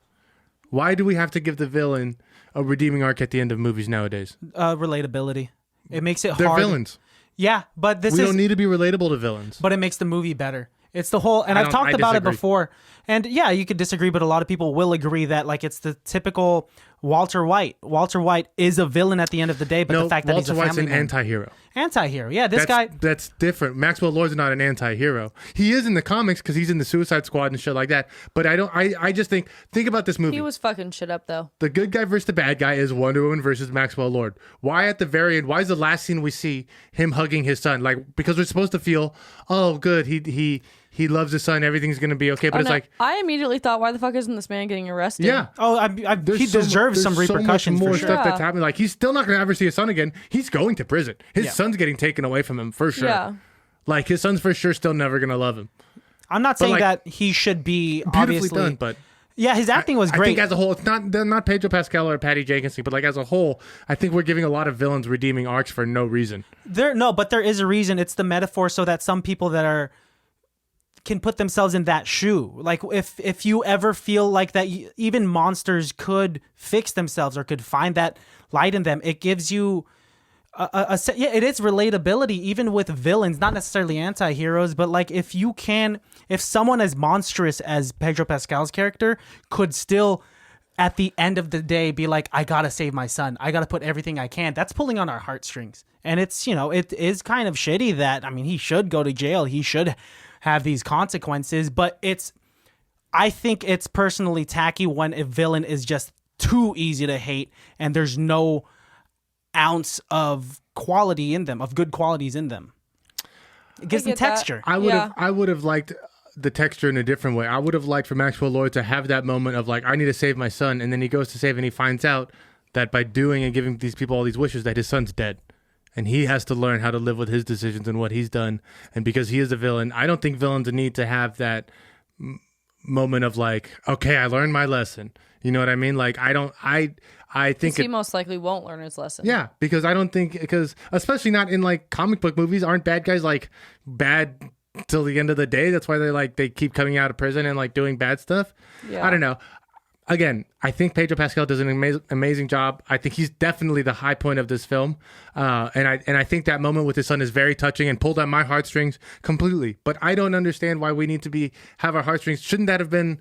Why do we have to give the villain a redeeming arc at the end of movies nowadays? Relatability. It makes it They're hard. villains. Yeah, but We don't need to be relatable to villains. But it makes the movie better. It's the whole, and I've talked about it disagree. before. And yeah, you could disagree, but a lot of people will agree that like it's the typical Walter White. Walter White is a villain at the end of the day, but the fact that he's a Walter White's family an man. anti-hero. Anti-hero. Yeah, this guy. That's different. Maxwell Lord's not an anti-hero. He is in the comics because he's in the Suicide Squad and shit like that. But I just think about this movie. He was fucking shit up though. The good guy versus the bad guy is Wonder Woman versus Maxwell Lord. Why at the very end? Why is the last scene we see him hugging his son? Like, because we're supposed to feel, oh, good, he loves his son, everything's gonna be okay. But it's like, I immediately thought, why the fuck isn't this man getting arrested? yeah. Oh, he deserves some there's repercussions so much more for sure. stuff that's happening. Like, he's still not gonna ever see his son again. He's going to prison. His son's getting taken away from him for sure. Yeah. Like, his son's for sure still never gonna love him. I'm not saying like, that he should be Beautifully obviously done, but yeah, his acting was I great. think as a whole, it's not Pedro Pascal or Patty Jenkins, but like as a whole, I think we're giving a lot of villains redeeming arcs for no reason. But there is a reason. It's the metaphor so that some people that can put themselves in that shoe. Like if you ever feel like that, even monsters could fix themselves or could find that light in them. It gives you it is relatability even with villains, not necessarily anti-heroes, but like if someone as monstrous as Pedro Pascal's character could still at the end of the day be like, I gotta save my son, I gotta put everything I can, that's pulling on our heartstrings. And it's, it is kind of shitty that, I mean, he should go to jail, he should have these consequences, but I think it's personally tacky when a villain is just too easy to hate and there's no ounce of quality in them, of good qualities in them. It gives them texture. I would have liked the texture in a different way. I would have liked for Maxwell Lord to have that moment of like, I need to save my son, and then he goes to save and he finds out that by doing and giving these people all these wishes that his son's dead. And he has to learn how to live with his decisions and what he's done. And because he is a villain, I don't think villains need to have that moment of like, okay, I learned my lesson. You know what I mean? Like, I think he most likely won't learn his lesson. Yeah, because especially not in like comic book movies, aren't bad guys like bad till the end of the day? That's why they keep coming out of prison and like doing bad stuff. Yeah. I don't know. Again, I think Pedro Pascal does an amazing job. I think he's definitely the high point of this film, and I think that moment with his son is very touching and pulled on my heartstrings completely. But I don't understand why we need to have our heartstrings. Shouldn't that have been?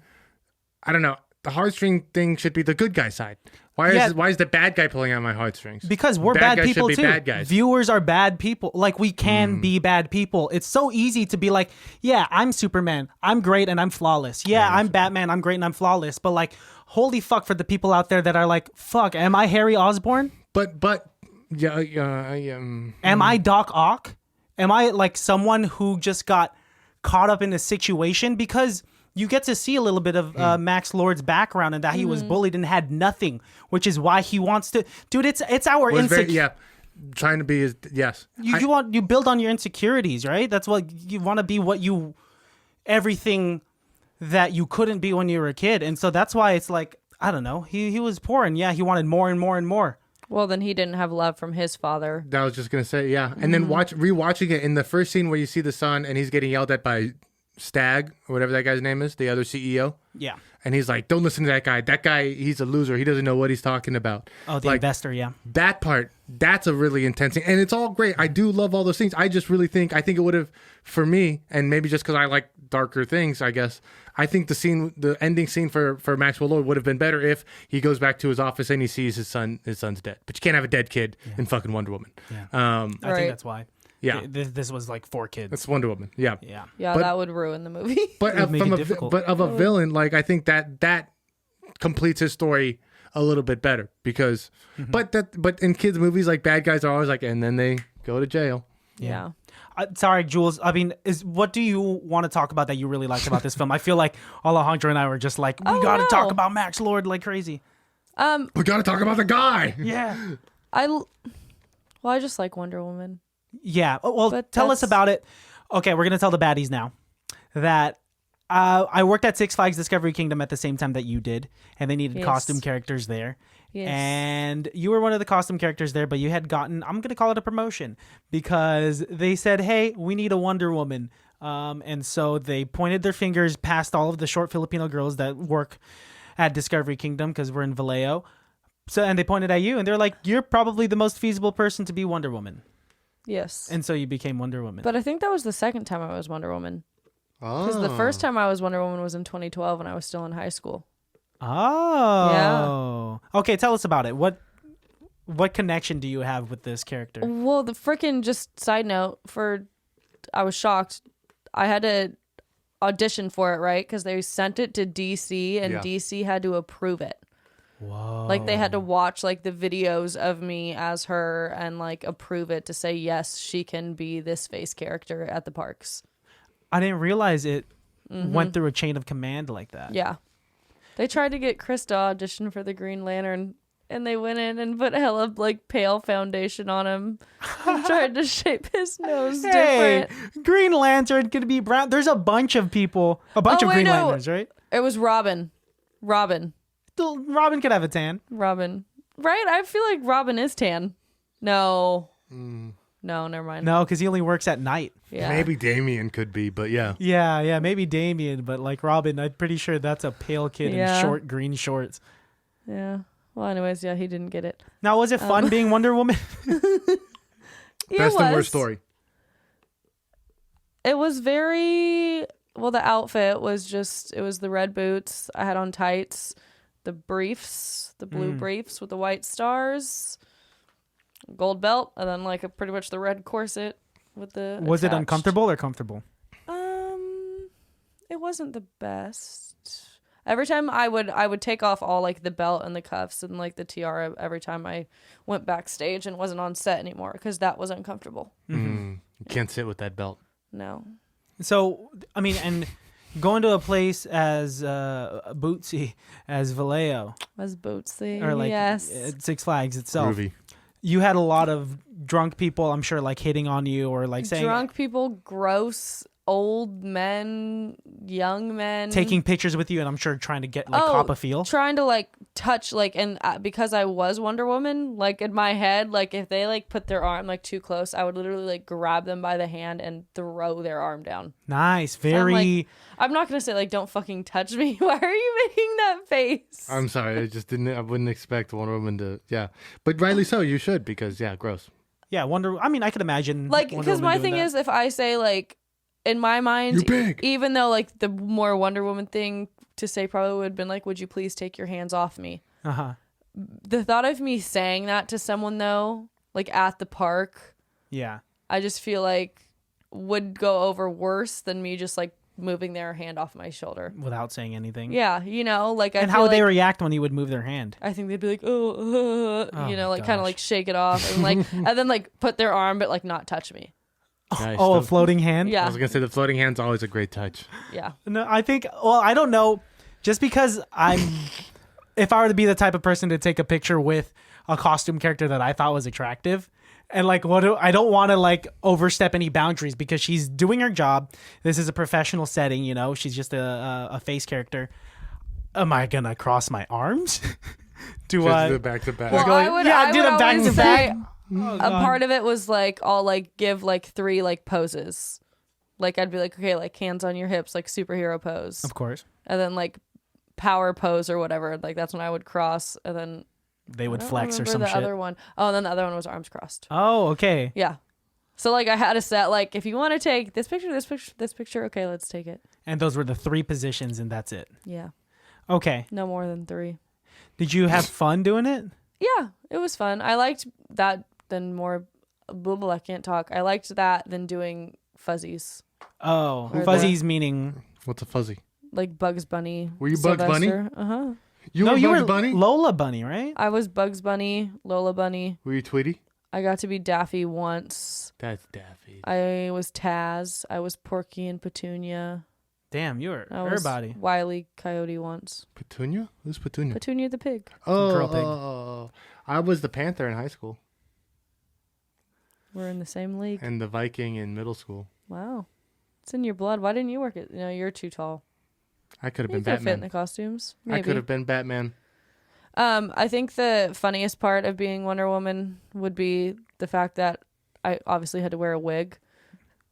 I don't know. The heartstring thing should be the good guy side. Why is the bad guy pulling on my heartstrings? Because we're bad people too. Bad guys. Viewers are bad people. Like, we can be bad people. It's so easy to be like, yeah, I'm Superman, I'm great and I'm flawless. Yeah, I'm Batman, I'm great and I'm flawless. But like, holy fuck for the people out there that are like, fuck, am I Harry Osborn? But am I Doc Ock? Am I like someone who just got caught up in a situation? Because you get to see a little bit of Max Lord's background and that he was bullied and had nothing, which is why he wants to. Dude, it's our insecurity. Trying to be his yes. You build on your insecurities, right? That's what you want to be. Everything that you couldn't be when you were a kid, and so that's why it's like, I don't know. He was poor, and he wanted more and more and more. Well, then he didn't have love from his father. That was just gonna say, yeah. And then rewatching it in the first scene where you see the son and he's getting yelled at by Stag or whatever that guy's name is, the other CEO. Yeah. And he's like, don't listen to that guy. That guy, he's a loser. He doesn't know what he's talking about. Oh, the investor, yeah. That part, that's a really intense thing. And it's all great. I do love all those things. I just really think it would have, for me, and maybe just because I like darker things, I guess. I think the ending scene for Maxwell Lord would have been better if he goes back to his office and he sees his son's dead. But you can't have a dead kid in fucking Wonder Woman. Yeah. I think that's why. Yeah. This was like 4 kids. It's Wonder Woman. Yeah. Yeah. Yeah, But- that would ruin the movie. But It would make from it difficult. but of a villain, like I think that completes his story a little bit better because, but in kids' movies, like bad guys are always like, and then they go to jail. Yeah. Sorry, Jules. I mean, what do you want to talk about that you really liked about this film? I feel like Alejandro and I were just like, we got to talk about Max Lord like crazy. We got to talk about the guy. Yeah. I just like Wonder Woman. Yeah. Well, But tell us that's- about it. Okay, we're gonna tell the baddies now that I worked at Six Flags Discovery Kingdom at the same time that you did, and they needed Yes. costume characters there. Yes. And you were one of the costume characters there, but you had gotten, I'm going to call it a promotion, because they said, hey, we need a Wonder Woman. And so they pointed their fingers past all of the short Filipino girls that work at Discovery Kingdom, because we're in Vallejo. And they pointed at you, and they're like, you're probably the most feasible person to be Wonder Woman. Yes. And so you became Wonder Woman. But I think that was the second time I was Wonder Woman. Because the first time I was Wonder Woman was in 2012 when I was still in high school. Oh. Yeah. Okay, tell us about it. What connection do you have with this character? Well, the freaking, just side note, I was shocked. I had to audition for it, right? Because they sent it to DC and DC had to approve it. Whoa. Like they had to watch like the videos of me as her and like approve it to say, yes, she can be this face character at the parks. I didn't realize it went through a chain of command like that. Yeah. They tried to get Chris to audition for the Green Lantern, and they went in and put hella like pale foundation on him and tried to shape his nose Hey, different. Green Lantern could be brown. There's a bunch of people, of Green Lanterns, right? It was Robin. Robin could have a tan. Right? I feel like Robin is tan. No. No, never mind. No, because he only works at night. Yeah. Maybe Damien could be, but yeah. Yeah, maybe Damien, but like Robin, I'm pretty sure that's a pale kid in short green shorts. Yeah. Well, anyways, yeah, he didn't get it. Now, was it fun being Wonder Woman? Best and worst story. It was very, well, the outfit was it was the red boots. I had on tights, the briefs, the blue briefs with the white stars, gold belt, and then like pretty much the red corset with the Was it attached. uncomfortable or comfortable? It wasn't the best. Every time I would take off all like the belt and the cuffs and like the tiara every time I went backstage and wasn't on set anymore because that was uncomfortable. You can't sit with that belt. No. So, I mean, and going to a place as Bootsy as Vallejo, As Bootsy. or like yes. at Six Flags itself, Groovy. you had a lot of drunk people, I'm sure, like hitting on you or like saying, Drunk people, gross, old men, young men. taking pictures with you, and I'm sure trying to get like cop a feel. Trying to like touch like, and because I was Wonder Woman, like in my head, like if they like put their arm like too close, I would literally like grab them by the hand and throw their arm down. Nice, And very. like, I'm not gonna say like don't fucking touch me. Why are you making that face? I'm sorry. I wouldn't expect Wonder Woman to, yeah. But rightly so, you should, because, yeah, gross. Yeah, I mean, I could imagine. Like, Wonder because Woman my doing thing that. is, if I say like, in my mind, You're big. even though like the more Wonder Woman thing to say probably would have been like, would you please take your hands off me? The thought of me saying that to someone though, like at the park, Yeah. I just feel like would go over worse than me just like moving their hand off my shoulder. Without saying anything. Yeah, you know, like I And feel how would they like- react when you would move their hand? I think they'd be like, you know, like kind of gosh. like shake it off and like, and then like put their arm, but like not touch me. Nice. Oh, a The- floating hand? I Yeah, was going to say the floating hand's always a great touch. yeah. No, I think, well, I don't know. Just because if I were to be the type of person to take a picture with a costume character that I thought was attractive, and like, I don't want to like overstep any boundaries because she's doing her job. This is a professional setting, you know, she's just a face character. Am I going to cross my arms? Just the back to back. Well, going, I would, yeah, I do would the back always to say back. a part of it was like I'll like give like 3 like poses. Like I'd be like, okay, like hands on your hips, like superhero pose. Of course. And then like power pose or whatever. Like that's when I would cross, and then They would I don't flex or remember some the shit. other one. Oh, and then the other one was arms crossed. Oh, okay. Yeah. So like I had a set like if you want to take this picture, okay, let's take it. And those were the 3 positions, and that's it. Yeah. Okay. No more than 3. Did you have fun doing it? Yeah, it was fun. I liked that than more. I can't talk. I liked that than doing fuzzies. Oh, Or fuzzies meaning What's a fuzzy? Like Bugs Bunny. Were you Bugs Bunny? Uh-huh. You were Bugs Bunny? Lola Bunny, right? I was Bugs Bunny, Lola Bunny. Were you Tweety? I got to be Daffy once. That's Daffy. I was Taz. I was Porky and Petunia. Damn, you were I was everybody. Wile E. Coyote once. Petunia? Who's Petunia? Petunia the pig. Girl pig. I was the Panther in high school. We're in the same league. And the Viking in middle school. Wow. It's in your blood. Why didn't you work it? No, you're too tall. I could have You been could fit in Batman. the costumes. Maybe. I could have been Batman. I think the funniest part of being Wonder Woman would be the fact that I obviously had to wear a wig.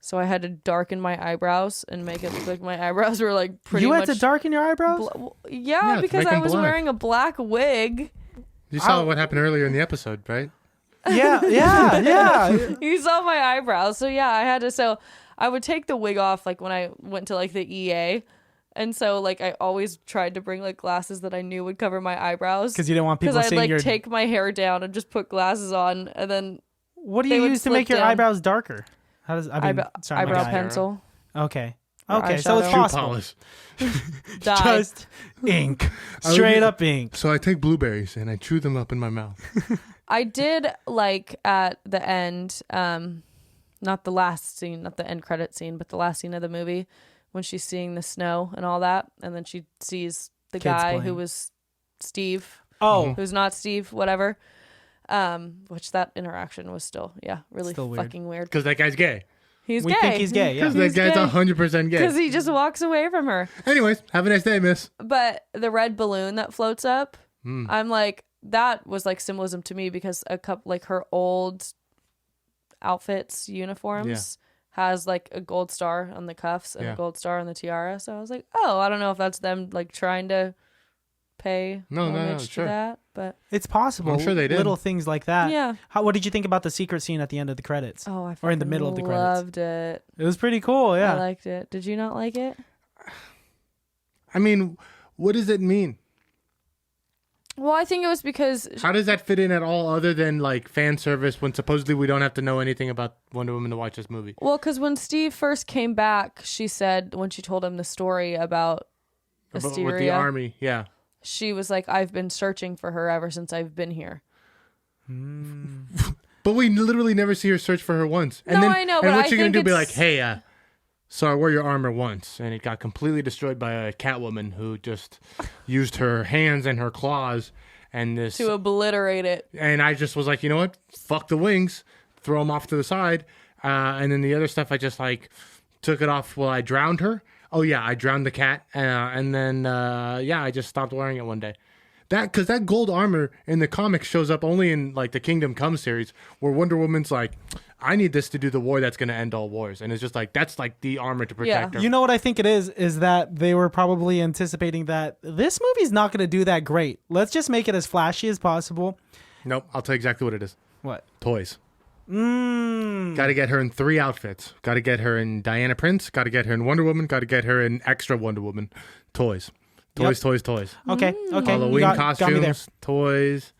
So I had to darken my eyebrows and make it look like my eyebrows were like pretty much... You had to darken your eyebrows? Yeah, because I was wearing a black wig. You saw what happened earlier in the episode, right? Yeah. You saw my eyebrows. So yeah, I had to... So I would take the wig off like when I went to like the EA. And so, like, I always tried to bring, like, glasses that I knew would cover my eyebrows. Because you didn't want people seeing seeing your... Because I'd, like, take my hair down and just put glasses on, and then... What do you use to make your eyebrows darker? How does... eyebrow pencil. Okay. Or Okay, so it's eyeshadow. possible. Dye. Just ink. Straight up ink. So I take blueberries and I chew them up in my mouth. I did, like, at the end, not the last scene, not the end credit scene, but the last scene of the movie... when she's seeing the snow and all that, and then she sees the Kids guy playing. who was Steve. Oh. Who's not Steve, whatever. Which that interaction was still, really Still weird. fucking weird. Because that guy's gay. He's We gay. think he's gay, yeah. Because that guy's 100% gay. Because he just walks away from her. Anyways, have a nice day, miss. But the red balloon that floats up, I'm like, that was like symbolism to me because a couple, like her old outfits, uniforms, has like a gold star on the cuffs and a gold star on the tiara. So I was like, oh, I don't know if that's them like trying to pay homage to that, but it's possible. I'm sure they did. Little things like that. Yeah. What did you think about the secret scene at the end of the credits? Oh, I or in the middle of the credits? Loved it. It was pretty cool. Yeah, I liked it. Did you not like it? I mean, what does it mean? Well, I think it was because... How does that fit in at all other than like fan service when supposedly we don't have to know anything about Wonder Woman to watch this movie? Well, because when Steve first came back, she said, when she told him the story about Asteria, with the army, yeah. She was like, I've been searching for her ever since I've been here. But we literally never see her search for her once. And No, then, I know, And but what I you gonna think do? Be it's- like, hey, so I wore your armor once, and it got completely destroyed by a Catwoman who just used her hands and her claws and this To obliterate it. And I just was like, you know what? Fuck the wings. Throw them off to the side. And then the other stuff, I just like took it off while I drowned her. Oh yeah, I drowned the cat. And then I just stopped wearing it one day. Because that gold armor in the comics shows up only in like the Kingdom Come series, where Wonder Woman's like, I need this to do the war that's going to end all wars. And it's just like, that's like the armor to protect her. You know what I think it is that they were probably anticipating that this movie's not going to do that great. Let's just make it as flashy as possible. Nope, I'll tell you exactly what it is. What? Toys. Got to get her in 3 outfits. Got to get her in Diana Prince. Got to get her in Wonder Woman. Got to get her in extra Wonder Woman. Toys. Toys. Okay. Halloween got me there. costumes, toys.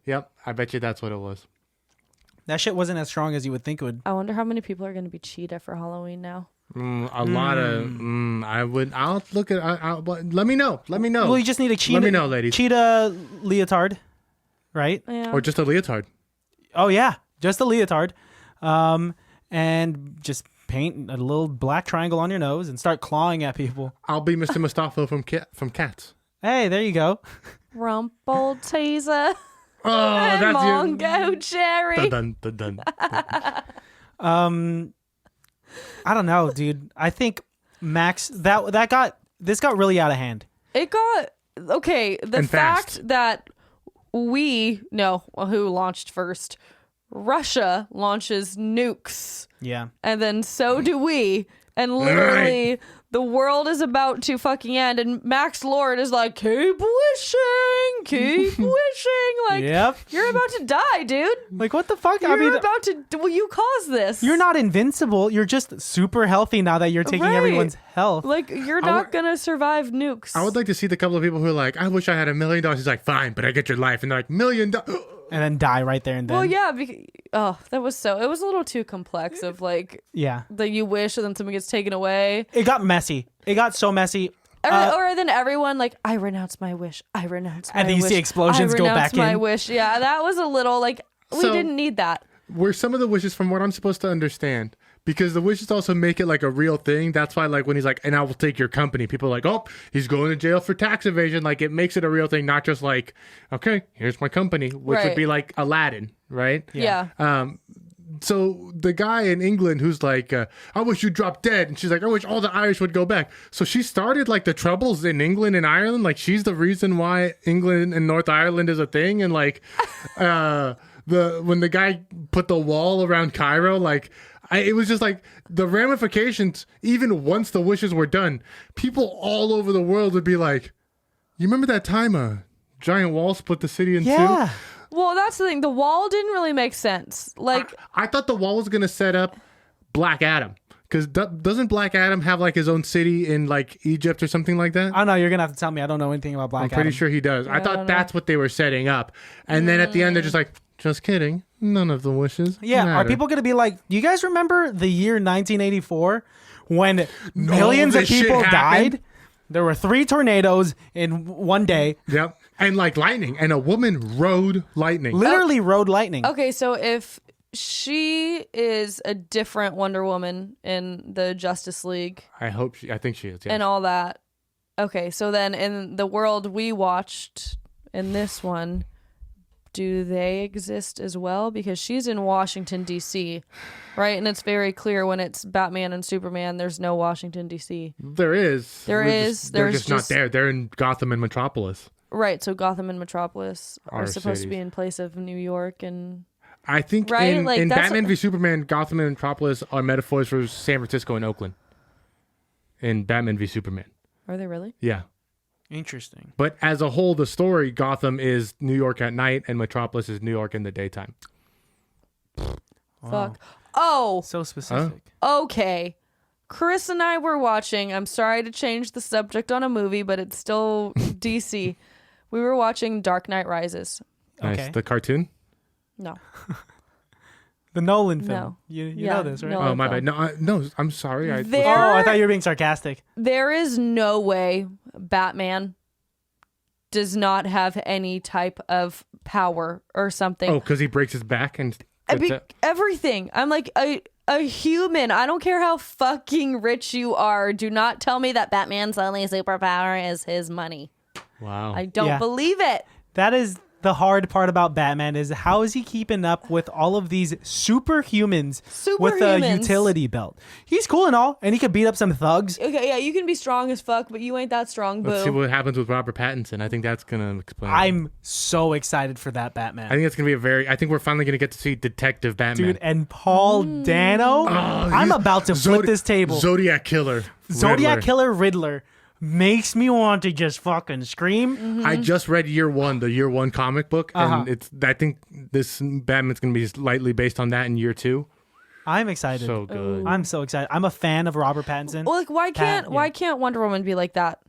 Yep, I bet you that's what it was. That shit wasn't as strong as you would think it would. I wonder how many people are going to be Cheetah for Halloween now. A lot of. I'll look at. But let me know. Well, you just need a cheetah. Let me know, ladies. Cheetah leotard, right? Yeah. Or just a leotard. Oh yeah, just a leotard, and just paint a little black triangle on your nose and start clawing at people. I'll be Mr. Mustafa from Cats. Hey, there you go. Rumple teaser. Oh, and that's Mongo Cherry. Dun, dun, dun, dun. I don't know, dude. I think Max this got really out of hand. It got okay. The And fact fast. that who launched first? Russia launches nukes, Yeah. and then so do we. And literally, the world is about to fucking end, and Max Lord is like, keep wishing, keep wishing. Like, you're about to die, dude. Like, what the fuck? You're about to, well, you caused this. You're not invincible. You're just super healthy now that you're taking everyone's health. Like, you're not going to survive nukes. I would like to see the couple of people who are like, I wish I had $1 million. He's like, fine, but I get your life. And they're like, $1 million. And then die right there and then. Well, yeah. That was it was a little too complex of like, that you wish and then something gets taken away. It got messy. It got so messy. Or then everyone like, I renounce my wish. I renounce my wish. And then you see explosions go back in. I renounce my wish. Yeah, that was a little like, we didn't need that. Were some of the wishes from what I'm supposed to understand? Because the wishes also make it like a real thing. That's why, like, when he's like, and I will take your company, people are like, oh, he's going to jail for tax evasion. Like, it makes it a real thing, not just like, okay, here's my company, which would be like Aladdin, right? Yeah. So the guy in England who's like, I wish you'd drop dead. And she's like, I wish all the Irish would go back. So she started like the troubles in England and Ireland. Like, she's the reason why England and North Ireland is a thing. And like, when the guy put the wall around Cairo, like, it was just like the ramifications, even once the wishes were done, people all over the world would be like, you remember that time a giant wall split the city in two? Well, that's the thing. The wall didn't really make sense. Like, I thought the wall was going to set up Black Adam. Because doesn't Black Adam have like his own city in like Egypt or something like that? Oh, no, you're going to have to tell me. I don't know anything about Black Adam. I'm pretty sure he does. I thought that's what they were setting up. And then at the end, they're just like, just kidding. None of the wishes matter. Are people going to be like, do you guys remember the year 1984 when millions of people died? There were 3 tornadoes in one day. Yep. And like lightning. And a woman rode lightning. Literally rode lightning. Okay, so if she is a different Wonder Woman in the Justice League. I think she is, yes. And all that. Okay, so then in the world we watched in this one, do they exist as well? Because she's in Washington, D.C., right? And it's very clear when it's Batman and Superman, there's no Washington, D.C. There is. They're just not there. They're in Gotham and Metropolis. Right, so Gotham and Metropolis are supposed to be in place of New York and... I think in Batman v Superman, Gotham and Metropolis are metaphors for San Francisco and Oakland. In Batman v Superman. Are they really? Yeah. Interesting. But as a whole, the story, Gotham is New York at night and Metropolis is New York in the daytime. Fuck. Oh. So specific. Okay. Chris and I were watching, I'm sorry to change the subject on a movie, but it's still DC. We were watching Dark Knight Rises. Nice. Okay. The cartoon? No. The Nolan film. No. You know this, right? Nolan Oh, my film. bad. No, I'm sorry. I thought you were being sarcastic. There is no way Batman does not have any type of power or something. Oh, because he breaks his back and... everything. I'm like, a human. I don't care how fucking rich you are. Do not tell me that Batman's only superpower is his money. Wow. I don't believe it. That is the hard part about Batman, is how is he keeping up with all of these superhumans with a utility belt? He's cool and all, and he could beat up some thugs. Okay, yeah, you can be strong as fuck, but you ain't that strong, boo. Let's see what happens with Robert Pattinson. I think that's going to explain. I'm so excited for that Batman. I think it's going to be I think we're finally going to get to see Detective Batman. Dude, and Paul Dano. I'm about to flip this table. Zodiac Killer. Riddler. Makes me want to just fucking scream. Mm-hmm. I just read the Year One comic book, and I think this Batman's going to be slightly based on that in Year 2. I'm excited. So good. I'm so excited. I'm a fan of Robert Pattinson. Well, like, why can't Wonder Woman be like that?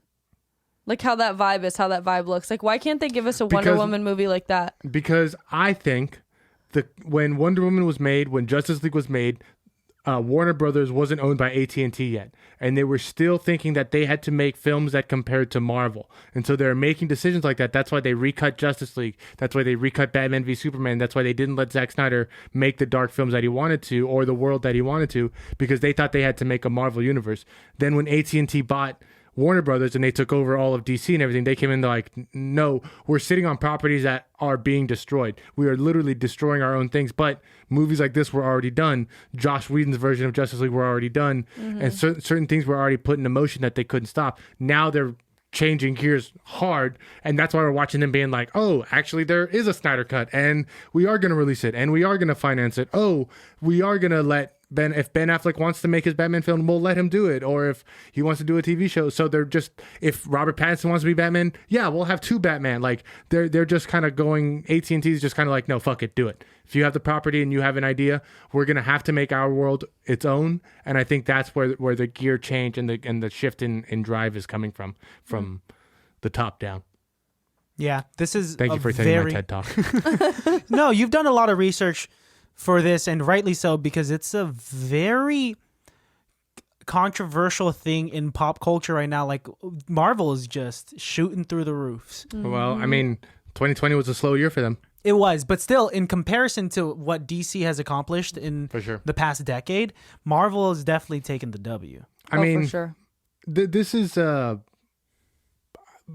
Like how that vibe looks. Like, why can't they give us a Wonder Woman movie like that? Because I think when Wonder Woman was made, when Justice League was made, Warner Brothers wasn't owned by AT&T yet, and they were still thinking that they had to make films that compared to Marvel, and so they're making decisions like that. That's why they recut Justice League. That's why they recut Batman v Superman. That's why they didn't let Zack Snyder make the dark films that he wanted to, or the world that he wanted to, because they thought they had to make a Marvel universe. Then when AT&T bought Warner Brothers and they took over all of DC and everything, they came in, they're like, no, we're sitting on properties that are being destroyed. We are literally destroying our own things. But movies like this were already done. Joss Whedon's version of Justice League were already done. Mm-hmm. And certain things were already put into motion that they couldn't stop. Now they're changing gears hard, and that's why we're watching them being like, oh, actually there is a Snyder cut, and we are going to release it, and we are going to finance it. Oh, we are going to let if Ben Affleck wants to make his Batman film, we'll let him do it. Or if he wants to do a TV show. So they're just, if Robert Pattinson wants to be Batman, yeah, we'll have 2 Batman. Like they're just kind of going, AT&T's just kind of like, no, fuck it, do it. If you have the property and you have an idea, we're going to have to make our world its own. And I think that's where the gear change and the shift in drive is coming from the top down. Yeah, this is Thank you for attending my TED Talk. No, you've done a lot of research for this, and rightly so, because it's a very controversial thing in pop culture right now. Like, Marvel is just shooting through the roofs. Well, I mean, 2020 was a slow year for them. It was, but still, in comparison to what DC has accomplished in For sure. the past decade, Marvel has definitely taken the W. I mean, for sure. This is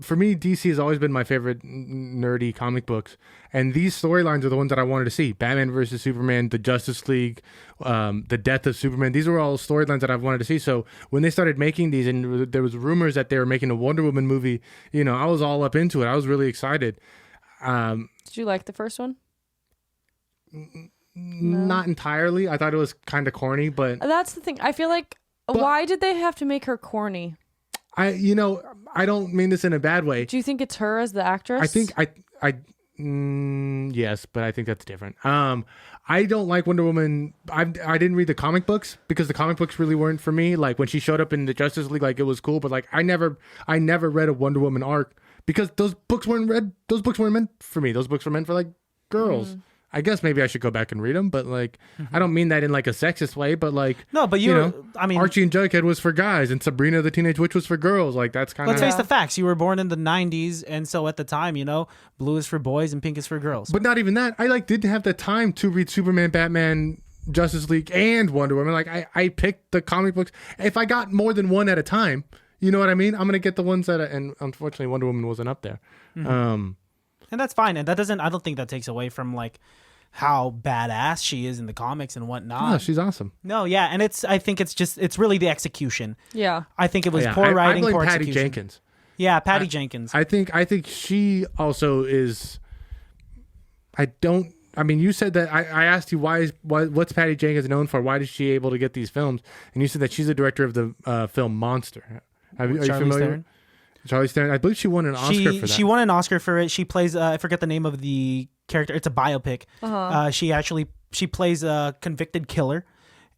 for me, DC has always been my favorite nerdy comic books, and these storylines are the ones that I wanted to see. Batman versus Superman, the Justice League, the death of Superman. These were all storylines that I've wanted to see. So when they started making these, and there was rumors that they were making a Wonder Woman movie, I was all up into it. I was really excited. Did you like the first one? Not entirely. I thought it was kind of corny, but that's the thing. I feel like, why did they have to make her corny? I don't mean this in a bad way. Do you think it's her as the actress? I think yes, but I think that's different. I don't like Wonder Woman. I didn't read the comic books because the comic books really weren't for me. Like when she showed up in the Justice League, like it was cool, but like I never read a Wonder Woman arc because those books weren't meant for me. Those books were meant for like girls. I guess maybe I should go back and read them, but like, I don't mean that in like a sexist way, but like, no, but I mean, Archie and Jughead was for guys and Sabrina the Teenage Witch was for girls. Like that's kind of. Let's face the facts. You were born in the 90s. And so at the time, blue is for boys and pink is for girls. But not even that. I didn't have the time to read Superman, Batman, Justice League and Wonder Woman. Like I picked the comic books. If I got more than one at a time, you know what I mean? I'm going to get the ones and unfortunately Wonder Woman wasn't up there. And that's fine. And I don't think that takes away from like, how badass she is in the comics and whatnot. No, she's awesome. No, yeah, and I think it's really the execution. Yeah, I think it was poor writing, I blame poor Patty execution. Jenkins. Yeah, Patty Jenkins. I think she also is. You said that I asked you what's Patty Jenkins known for? Why is she able to get these films? And you said that she's the director of the film Monster. Are you familiar? Charlize Theron. I believe she won an Oscar for that. She won an Oscar for it. She plays. I forget the name of the character. It's a biopic. She plays a convicted killer,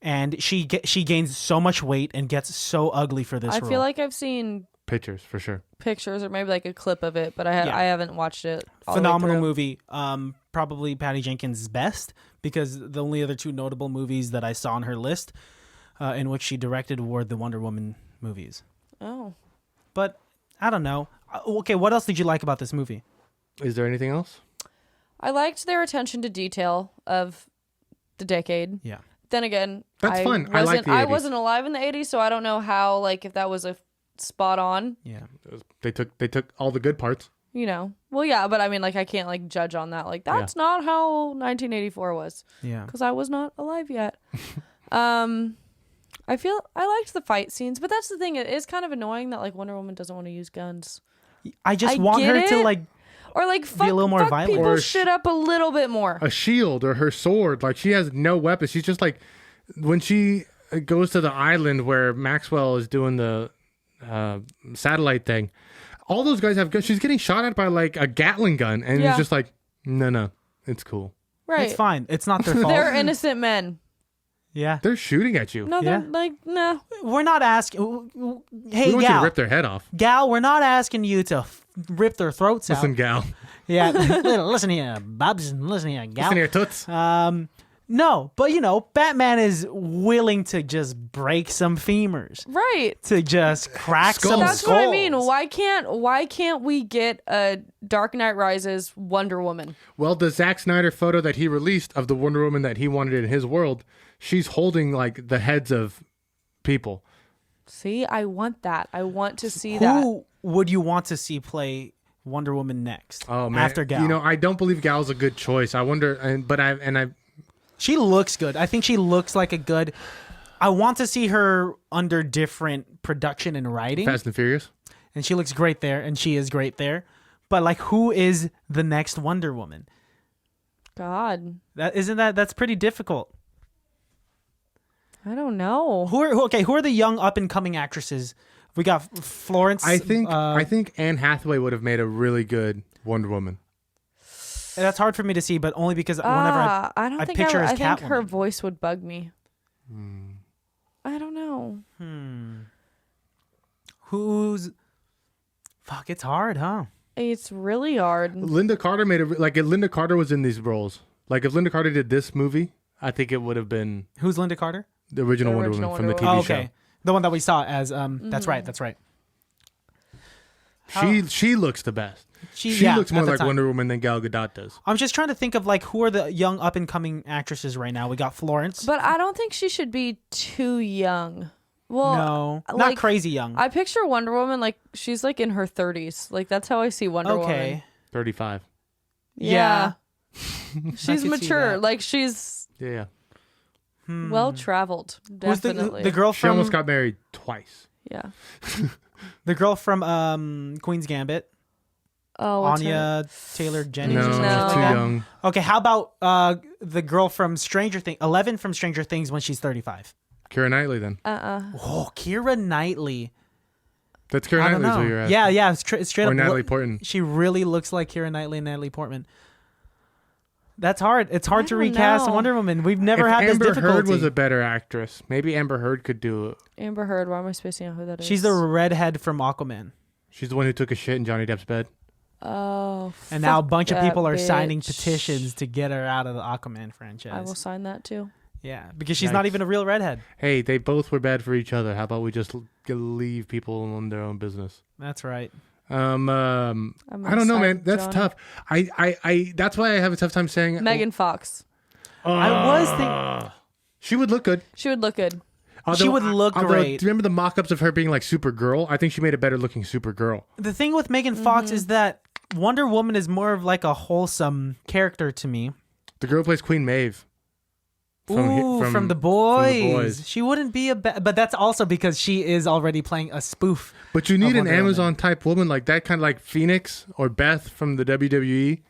and she gains so much weight and gets so ugly for this role. I feel like I've seen pictures for sure. Pictures or maybe like a clip of it, but I haven't watched it. Phenomenal movie. Probably Patty Jenkins' best because the only other 2 notable movies that I saw on her list, in which she directed, were the Wonder Woman movies. Oh, but I don't know. Okay, what else did you like about this movie? Is there anything else? I liked their attention to detail of the decade. Yeah. Then again, that's fun. I like the 80s. I wasn't alive in the 80s, so I don't know how if that was a spot on. Yeah. They took all the good parts. Well, yeah, but I mean, I can't judge on that. That's not how 1984 was. Yeah. Because I was not alive yet. I liked the fight scenes, but that's the thing. It is kind of annoying that Wonder Woman doesn't want to use guns. I just want her to or be a little more violent. People or shit up a little bit more. A shield or her sword. She has no weapons. She's just when she goes to the island where Maxwell is doing the satellite thing. All those guys have guns. She's getting shot at by a Gatling gun, and it's just no, it's cool. Right, it's fine. It's not their fault. They're innocent men. Yeah, they're shooting at you. No, they're no. We're not asking. Hey, we want Gal, you to rip their head off. Gal, we're not asking you to rip their throats out. Listen, Gal. Yeah, listen here, Bubs. Listen here, Gal. Listen here, Toots. No, but Batman is willing to just break some femurs, right? To just crack some That's skulls. what I mean. Why can't we get a Dark Knight Rises Wonder Woman? Well, the Zack Snyder photo that he released of the Wonder Woman that he wanted in his world, she's holding the heads of people. See, I want that. I want to see that. Who would you want to see play Wonder Woman next? Oh man, after Gal. I don't believe Gal's a good choice. I wonder, but she looks good. I think she looks like a good. I want to see her under different production and writing. Fast and Furious. And she looks great there, and she is great there. But who is the next Wonder Woman? God, That's pretty difficult. I don't know. Who are the young up and coming actresses? We got Florence. I think Anne Hathaway would have made a really good Wonder Woman. That's hard for me to see, but only because whenever I picture her as Catwoman. I think her voice would bug me. I don't know. Who's? Fuck, it's hard, huh? It's really hard. Linda Carter made it if Linda Carter was in these roles. Like if Linda Carter did this movie, I think it would have been. Who's Linda Carter? The original Wonder Woman from the TV show. The one that we saw as That's right. She looks the best. She looks more like Wonder Woman than Gal Gadot does. I'm just trying to think of like who are the young up and coming actresses right now. We got Florence. But I don't think she should be too young. Well, no, like, not crazy young. I picture Wonder Woman like she's like in her 30s. Like that's how I see Wonder Woman. 35. Yeah. She's mature. Like she's well traveled. Definitely. The girl from? She almost got married twice. Yeah. The girl from Queen's Gambit. Oh, Anya Taylor-Jennings. No, she's too young. Okay, how about the girl from Stranger Things, 11 from Stranger Things when she's 35? Keira Knightley then. Oh, Keira Knightley. That's Keira Knightley's who you're at. Yeah, it's straight or up. Or Natalie Portman. She really looks like Keira Knightley and Natalie Portman. That's hard. It's hard to recast Wonder Woman. We've never had this difficulty. Amber Heard was a better actress. Maybe Amber Heard could do it. Amber Heard. Why am I spacing out who that is? She's the redhead from Aquaman. She's the one who took a shit in Johnny Depp's bed. Oh, and now a bunch of people are signing petitions to get her out of the Aquaman franchise. I will sign that too. Yeah, because she's not even a real redhead. Hey, they both were bad for each other. How about we just leave people on their own business? That's right. I don't know, man. That's tough. I that's why I have a tough time saying Megan Fox. I was thinking she would look good. She would look good. She would look great. Do you remember the mock-ups of her being like Supergirl? I think she made a better looking Supergirl. The thing with Megan Fox is that Wonder Woman is more of like a wholesome character to me. The girl who plays Queen Maeve. From the boys. She wouldn't be but that's also because she is already playing a spoof. But you need an Amazon type woman like that, kind of like Phoenix or Beth from the WWE.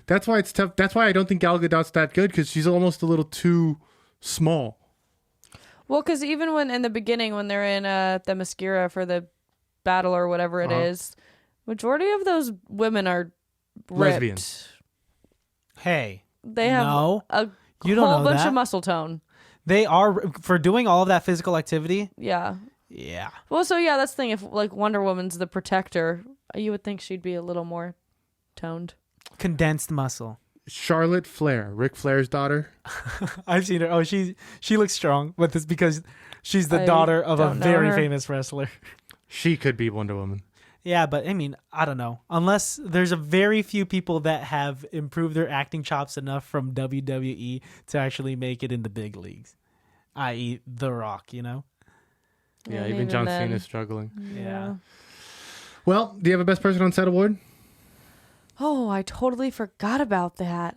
That's why it's tough. That's why I don't think Gal Gadot's that good, because she's almost a little too small. Well, because even when in the beginning, when they're in the mascara for the battle or whatever it is, majority of those women are ripped. Lesbians. Hey, they have a whole bunch of muscle tone. They are, for doing all of that physical activity. Yeah. Yeah. Well, so yeah, that's the thing. If like Wonder Woman's the protector, you would think she'd be a little more toned. Condensed muscle. Charlotte Flair, Ric Flair's daughter. I've seen her. Oh, she looks strong, but it's because she's the daughter of a very famous wrestler. She could be Wonder Woman. Yeah, but I mean, I don't know. Unless there's a very few people that have improved their acting chops enough from WWE to actually make it in the big leagues, i.e. The Rock, you know? Yeah, even John Cena's struggling. Yeah. Well, do you have a Best Person on Set award? Oh, I totally forgot about that.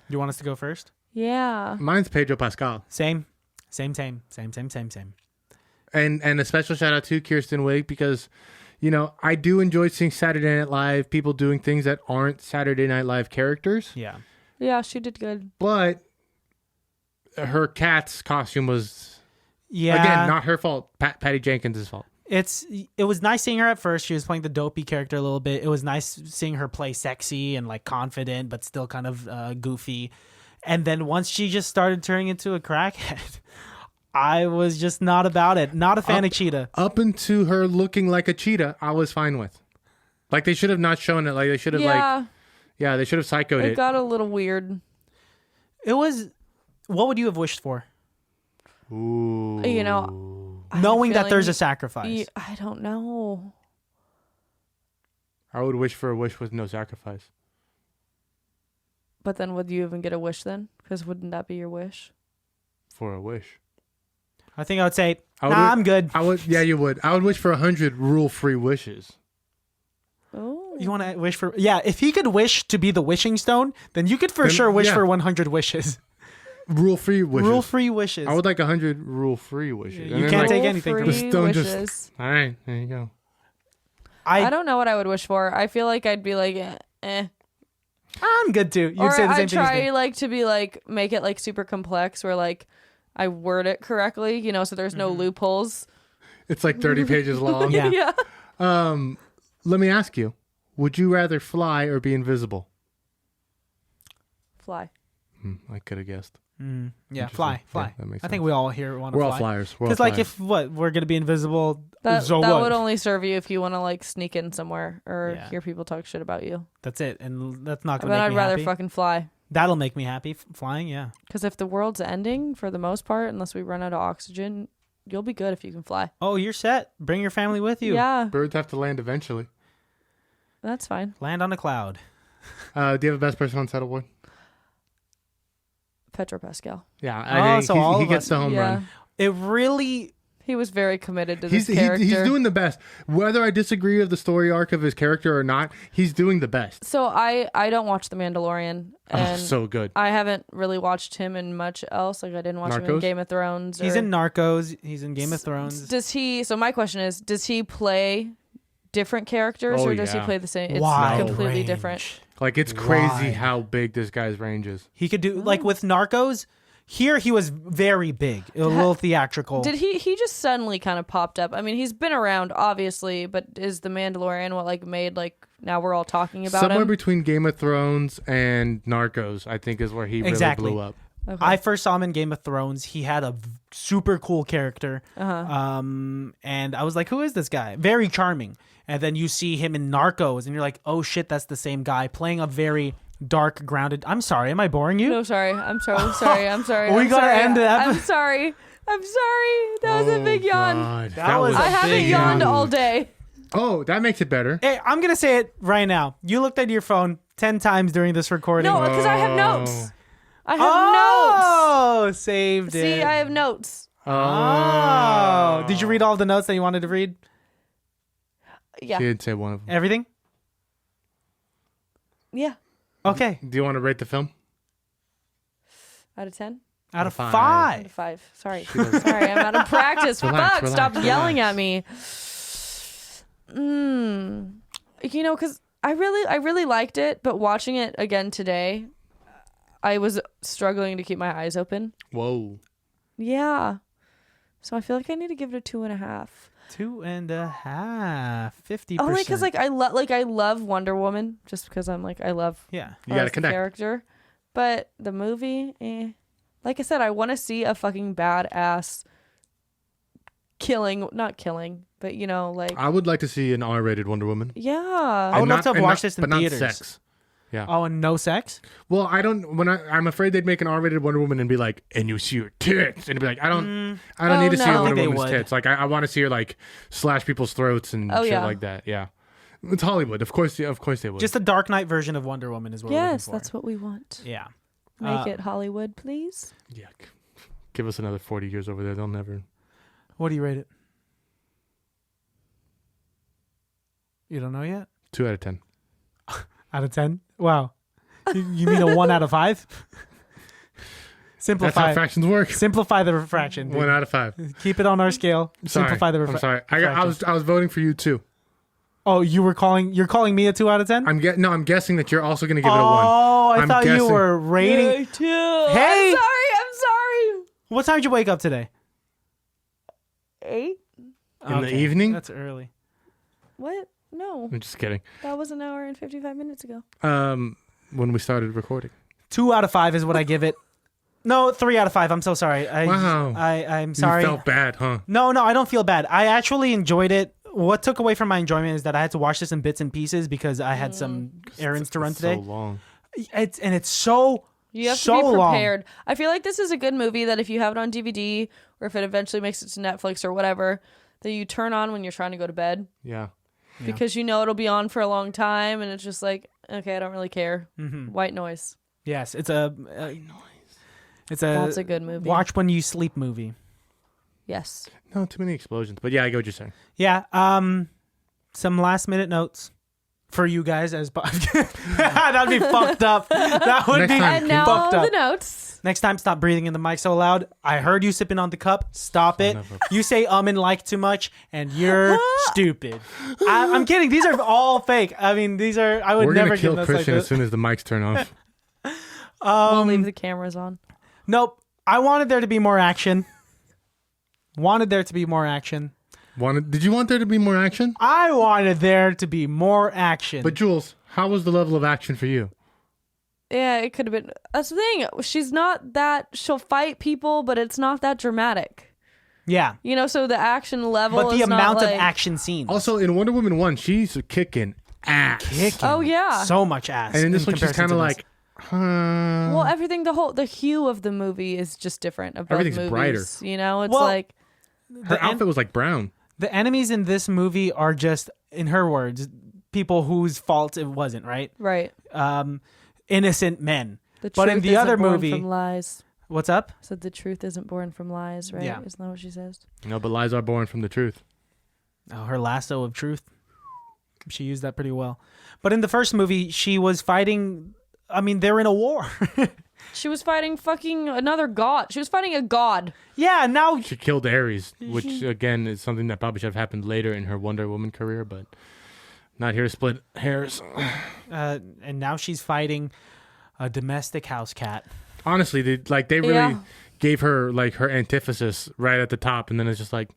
You want us to go first? Yeah. Mine's Pedro Pascal. Same. And a special shout out to Kirsten Wiig, because, you know, I do enjoy seeing Saturday Night Live, people doing things that aren't Saturday Night Live characters. Yeah. Yeah, she did good. But her cat's costume was, again, not her fault. Patty Jenkins' fault. It was nice seeing her at first. She was playing the dopey character a little bit. It was nice seeing her play sexy and like confident, but still kind of goofy. And then once she just started turning into a crackhead, I was just not about it. Not a fan of Cheetah. Up into her looking like a cheetah, I was fine with. Like, they should have not shown it. Like, they should have they should have psychoed it. It got a little weird. It was. What would you have wished for? Ooh. You know, knowing that there's a sacrifice. I don't know. I would wish for a wish with no sacrifice. But then would you even get a wish then? Because wouldn't that be your wish? For a wish. I think I would say, I'm good. Yeah, you would. I would wish for 100 rule-free wishes. Oh. You want to wish for... Yeah, if he could wish to be the wishing stone, then you could sure wish for 100 wishes. Rule-free wishes. Rule-free wishes. I would like 100 rule-free wishes. You can't take anything from the stone. Just, all right, there you go. I don't know what I would wish for. I feel like I'd be like, eh. I'm good too. You'd say the same thing as me. Or I'd try like to be like, make it like super complex, where like I word it correctly, you know, so there's no loopholes. It's like 30 pages long. Yeah. Yeah. Let me ask you, would you rather fly or be invisible? Fly. I could have guessed. Yeah, fly. Yeah, that makes I think sense. we all here want to We're fly. all flyers. Because like if we're gonna be invisible, That so what? would only serve you if you want to like sneak in somewhere or Yeah. hear people talk shit about you. That's it, and that's not But gonna make I'd me rather happy. fucking fly. That'll make me happy. Flying, yeah. Because if the world's ending, for the most part, unless we run out of oxygen, you'll be good if you can fly. Oh, you're set. Bring your family with you. Yeah, birds have to land eventually. that's fine. Land on a cloud. Do you have a best person on set award? Pedro Pascal. Yeah, Oh, so all he of gets us- the home run. It really. He was very committed to He's this character. he's doing the best. Whether I disagree with the story arc of his character or not, he's doing the best. So I don't watch The Mandalorian, and So good. I haven't really watched him in much else. Like I didn't watch him in Narcos? Game of Thrones. He's or- in Narcos. He's in Game of Thrones. Does he? So my question is, does he play different characters, Oh, or does he yeah. play the same? It's Wide completely range. different. Like it's crazy Why? how big this guy's range is. He could do like with Narcos. Here he was very big, a little theatrical. Did he just suddenly kind of popped up? I mean, he's been around obviously, but is The Mandalorian what like made like now we're all talking about Somewhere him? between Game of Thrones and Narcos, I think, is where he Exactly. really blew up. Okay. I first saw him in Game of Thrones. He had a super cool character, and I was like, "Who is this guy?" Very charming. And then you see him in Narcos, and you're like, "Oh shit, that's the same guy playing a very dark, grounded." I'm sorry, am I boring you? No, sorry. I'm sorry. I'm sorry. We I'm gotta sorry. end the I'm episode. sorry. I'm sorry. That was a big yawn. God, That was a I haven't big yawned yawn. all day. Oh, that makes it better. Hey, I'm gonna say it right now. You looked at your phone 10 times during this recording. No, because I have notes. I have notes. Oh, saved it. See, I have notes. Oh, did you read all the notes that you wanted to read? Yeah. She did say one of them. Everything? Yeah. Okay. Do you want to rate the film? Out of 10? Out of Five. 5. Out of 5. Sorry. Sorry, I'm out of practice. Relax, Fuck, stop relax, yelling at me. You know, because I really liked it, but watching it again today, I was struggling to keep my eyes open. Whoa. Yeah. So I feel like I need to give it a 2.5. 2.5. 50%. Only because I love Wonder Woman, just because I'm like I love Yeah. You her gotta as the connect. character, but the movie, like I said, I want to see a fucking badass not killing, but you know, like I would like to see an R-rated Wonder Woman. yeah. I would And love to have and watched this in but theaters. Not sex. Yeah. Oh, and no sex? Well, I don't. I'm afraid they'd make an R-rated Wonder Woman and be like, and you see her tits, and be like, I don't Oh, need to see no. a I Wonder think they Woman's would. tits. Like, I want to see her like slash people's throats and Oh, shit yeah. like that. Yeah, it's Hollywood. Of course they would. Just a Dark Knight version of Wonder Woman is what we're Yes, looking for. that's what we want. Yeah. Make it Hollywood, please. yeah. Give us another 40 years over there. They'll never. What do you rate it? You don't know yet? 2 out of 10. Out of 10? Wow. You mean a 1 out of 5? That's Simplify. how fractions work. Simplify the fraction. dude. 1 out of 5. Keep it on our scale. Sorry. Simplify the I'm sorry. fraction. I was voting for you too. Oh, you're calling me a 2 out of 10? I'm guessing that you're also going to give it a 1. Oh, I I'm thought you guessing- were rating. too. Hey! I'm sorry. What time did you wake up today? 8? In the evening? That's early. What? No, I'm just kidding. that was an hour and 55 minutes ago. When we started recording. 2 out of 5 is what I give it. No, 3 out of 5. I'm so sorry. Wow. I'm sorry. You felt bad, huh? No, I don't feel bad. I actually enjoyed it. What took away from my enjoyment is that I had to watch this in bits and pieces because I had some errands to run It's today. so long. It's so You have so to be long. prepared. I feel like this is a good movie that if you have it on DVD or if it eventually makes it to Netflix or whatever, that you turn on when you're trying to go to bed Yeah. because you know it'll be on for a long time and it's just like, okay, I don't really care. White noise. Yes, it's a That's a good movie. watch when you sleep movie. Yes. No, too many explosions. But yeah, I get what you're saying. Yeah. Some last minute notes for you guys as that'd be fucked up. That would Next be time. And now fucked up. the notes. Next time, stop breathing in the mic so loud. I heard you sipping on the cup. Stop it. of a- You say and like too much, and you're stupid. I'm kidding. These are all fake. I mean, these are. I would We're never going to kill give this Christian like as soon as the mics turn off. We'll leave the cameras on. Nope. I wanted there to be more action. Did you want there to be more action? I wanted there to be more action. But Jules, how was the level of action for you? Yeah, it could have been. That's the thing. She's not that. She'll fight people, but it's not that dramatic. Yeah. So the action level. But the amount of action scenes. Also, in Wonder Woman 1, she's kicking ass. Oh yeah. So much ass. And in this one, she's kind of like, Well, everything. The hue of the movie is just different. Of both Everything's movies. brighter. It's like her outfit was like brown. The enemies in this movie are just, in her words, people whose fault it wasn't. Right. Right. Innocent men. But in the other movie, from lies. What's up? So the truth isn't born from lies, right? Yeah. Isn't that what she says? No, but lies are born from the truth. Oh, her lasso of truth. She used that pretty well. But in the first movie, she was fighting. I mean, they're in a war. She was fighting fucking another god. She was fighting a god. Yeah, now She killed Ares, which again is something that probably should have happened later in her Wonder Woman career, but not here to split hairs. and now she's fighting a domestic house cat. Honestly, they really gave her like her antithesis right at the top, and then it's just like,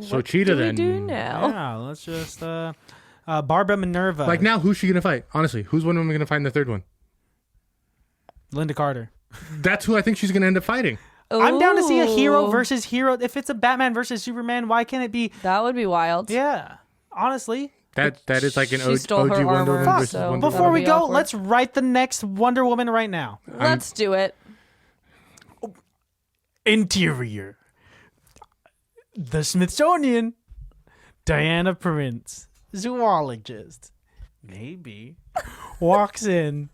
so Cheetah then. What do we do now? Yeah, let's just Barbara Minerva. Like now, who's she gonna fight? Honestly, who's Wonder Woman gonna fight in the third one? Linda Carter. That's who I think she's gonna end up fighting. I'm down to see a hero Ooh. versus hero. If it's a Batman versus Superman, why can't it be? That would be wild. Yeah, honestly. That is like an She stole OG her Wonder armor, Woman versus so Wonder Before Woman. we be go, awkward. let's write the next Wonder Woman right now. Let's do it. Interior. The Smithsonian. Diana Prince, zoologist, maybe, walks in.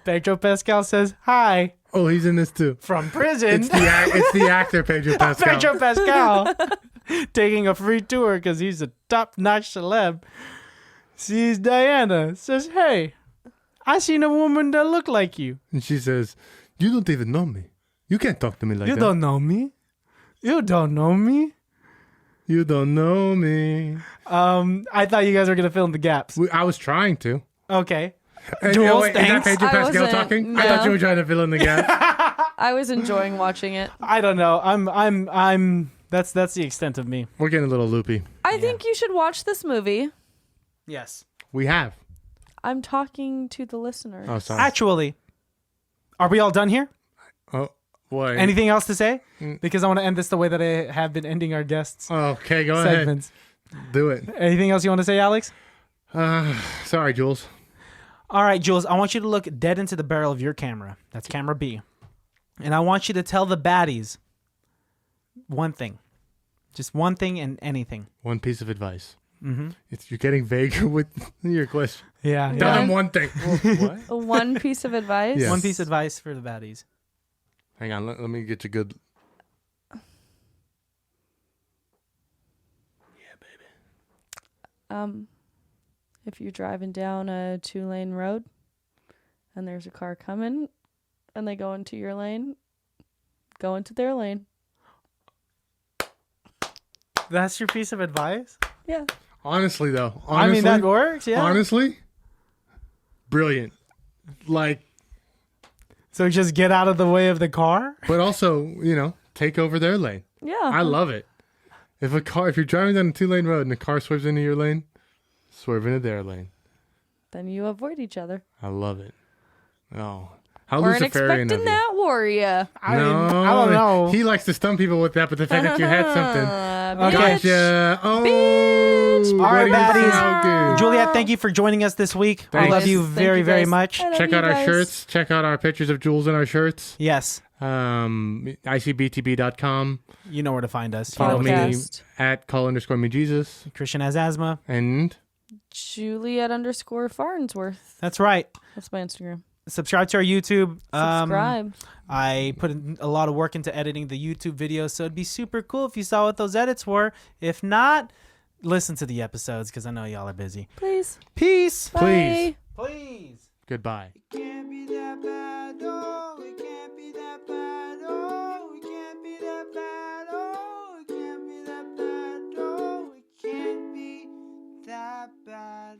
Pedro Pascal says, hi, Oh, he's in this too. from prison. It's the actor Pedro Pascal. Pedro Pascal taking a free tour because he's a top-notch celeb. Sees Diana, says, hey, I seen a woman that looked like you. And she says, "You don't even know me. You can't talk to me like You that. don't know me. You don't know me. You don't know me." I thought you guys were going to fill in the gaps. I was trying to. Okay. And, Jules, is that thanks. Pedro I Pascal wasn't- talking? no. I thought you were trying to fill in the gap. I was enjoying watching it. I don't know. I'm that's the extent of me. We're getting a little loopy. I think you should watch this movie. Yes. We have. I'm talking to the listeners. Oh, sorry. Actually, are we all done here? Oh, boy. Anything else to say? Because I want to end this the way that I have been ending our guests' Okay, go segments. ahead. Do it. Anything else you want to say, Alex? Sorry, Jules. All right, Jules, I want you to look dead into the barrel of your camera. That's camera B. And I want you to tell the baddies one thing. Just one thing and anything. One piece of advice. Mm-hmm. You're getting vaguer with your question. Yeah. Tell Yeah. them one thing. What? One piece of advice. Yeah. One piece of advice for the baddies. Hang on. Let me get you good. If you're driving down a 2-lane road and there's a car coming and they go into your lane, go into their lane. That's your piece of advice? Yeah. Honestly, though. I mean, that works, yeah. Honestly, brilliant. Like, So just get out of the way of the car? but also, take over their lane. Yeah. I love it. If you're driving down a 2-lane road and a car swerves into your lane, swerve into their lane. Then you avoid each other. I love it. Oh, how Weren't Luciferian expecting of you. that, were ya? I don't know. He likes to stun people with that, but the fact that you had something. Okay. Gotcha. Oh, Bitch. All right, what are you baddies. smoking? Juliet, thank you for joining us this week. I Thanks. love you Thank very, you very guys. much. I love Check you out our guys. shirts. Check out our pictures of Jules in our shirts. Yes. ICBTB.com. You know where to find us. You know Follow me Podcast. at call_me Jesus. Christian has asthma. And Juliet_Farnsworth. That's right. That's my Instagram. Subscribe to our YouTube. Subscribe. I put in a lot of work into editing the YouTube videos, so it'd be super cool if you saw what those edits were. If not, listen to the episodes because I know y'all are busy. Please. Peace. Bye. Please. goodbye. It can't be that bad, oh, it can't be that bad, oh, it can't be that bad, oh, it can't be that bad, oh, it can't be that bad.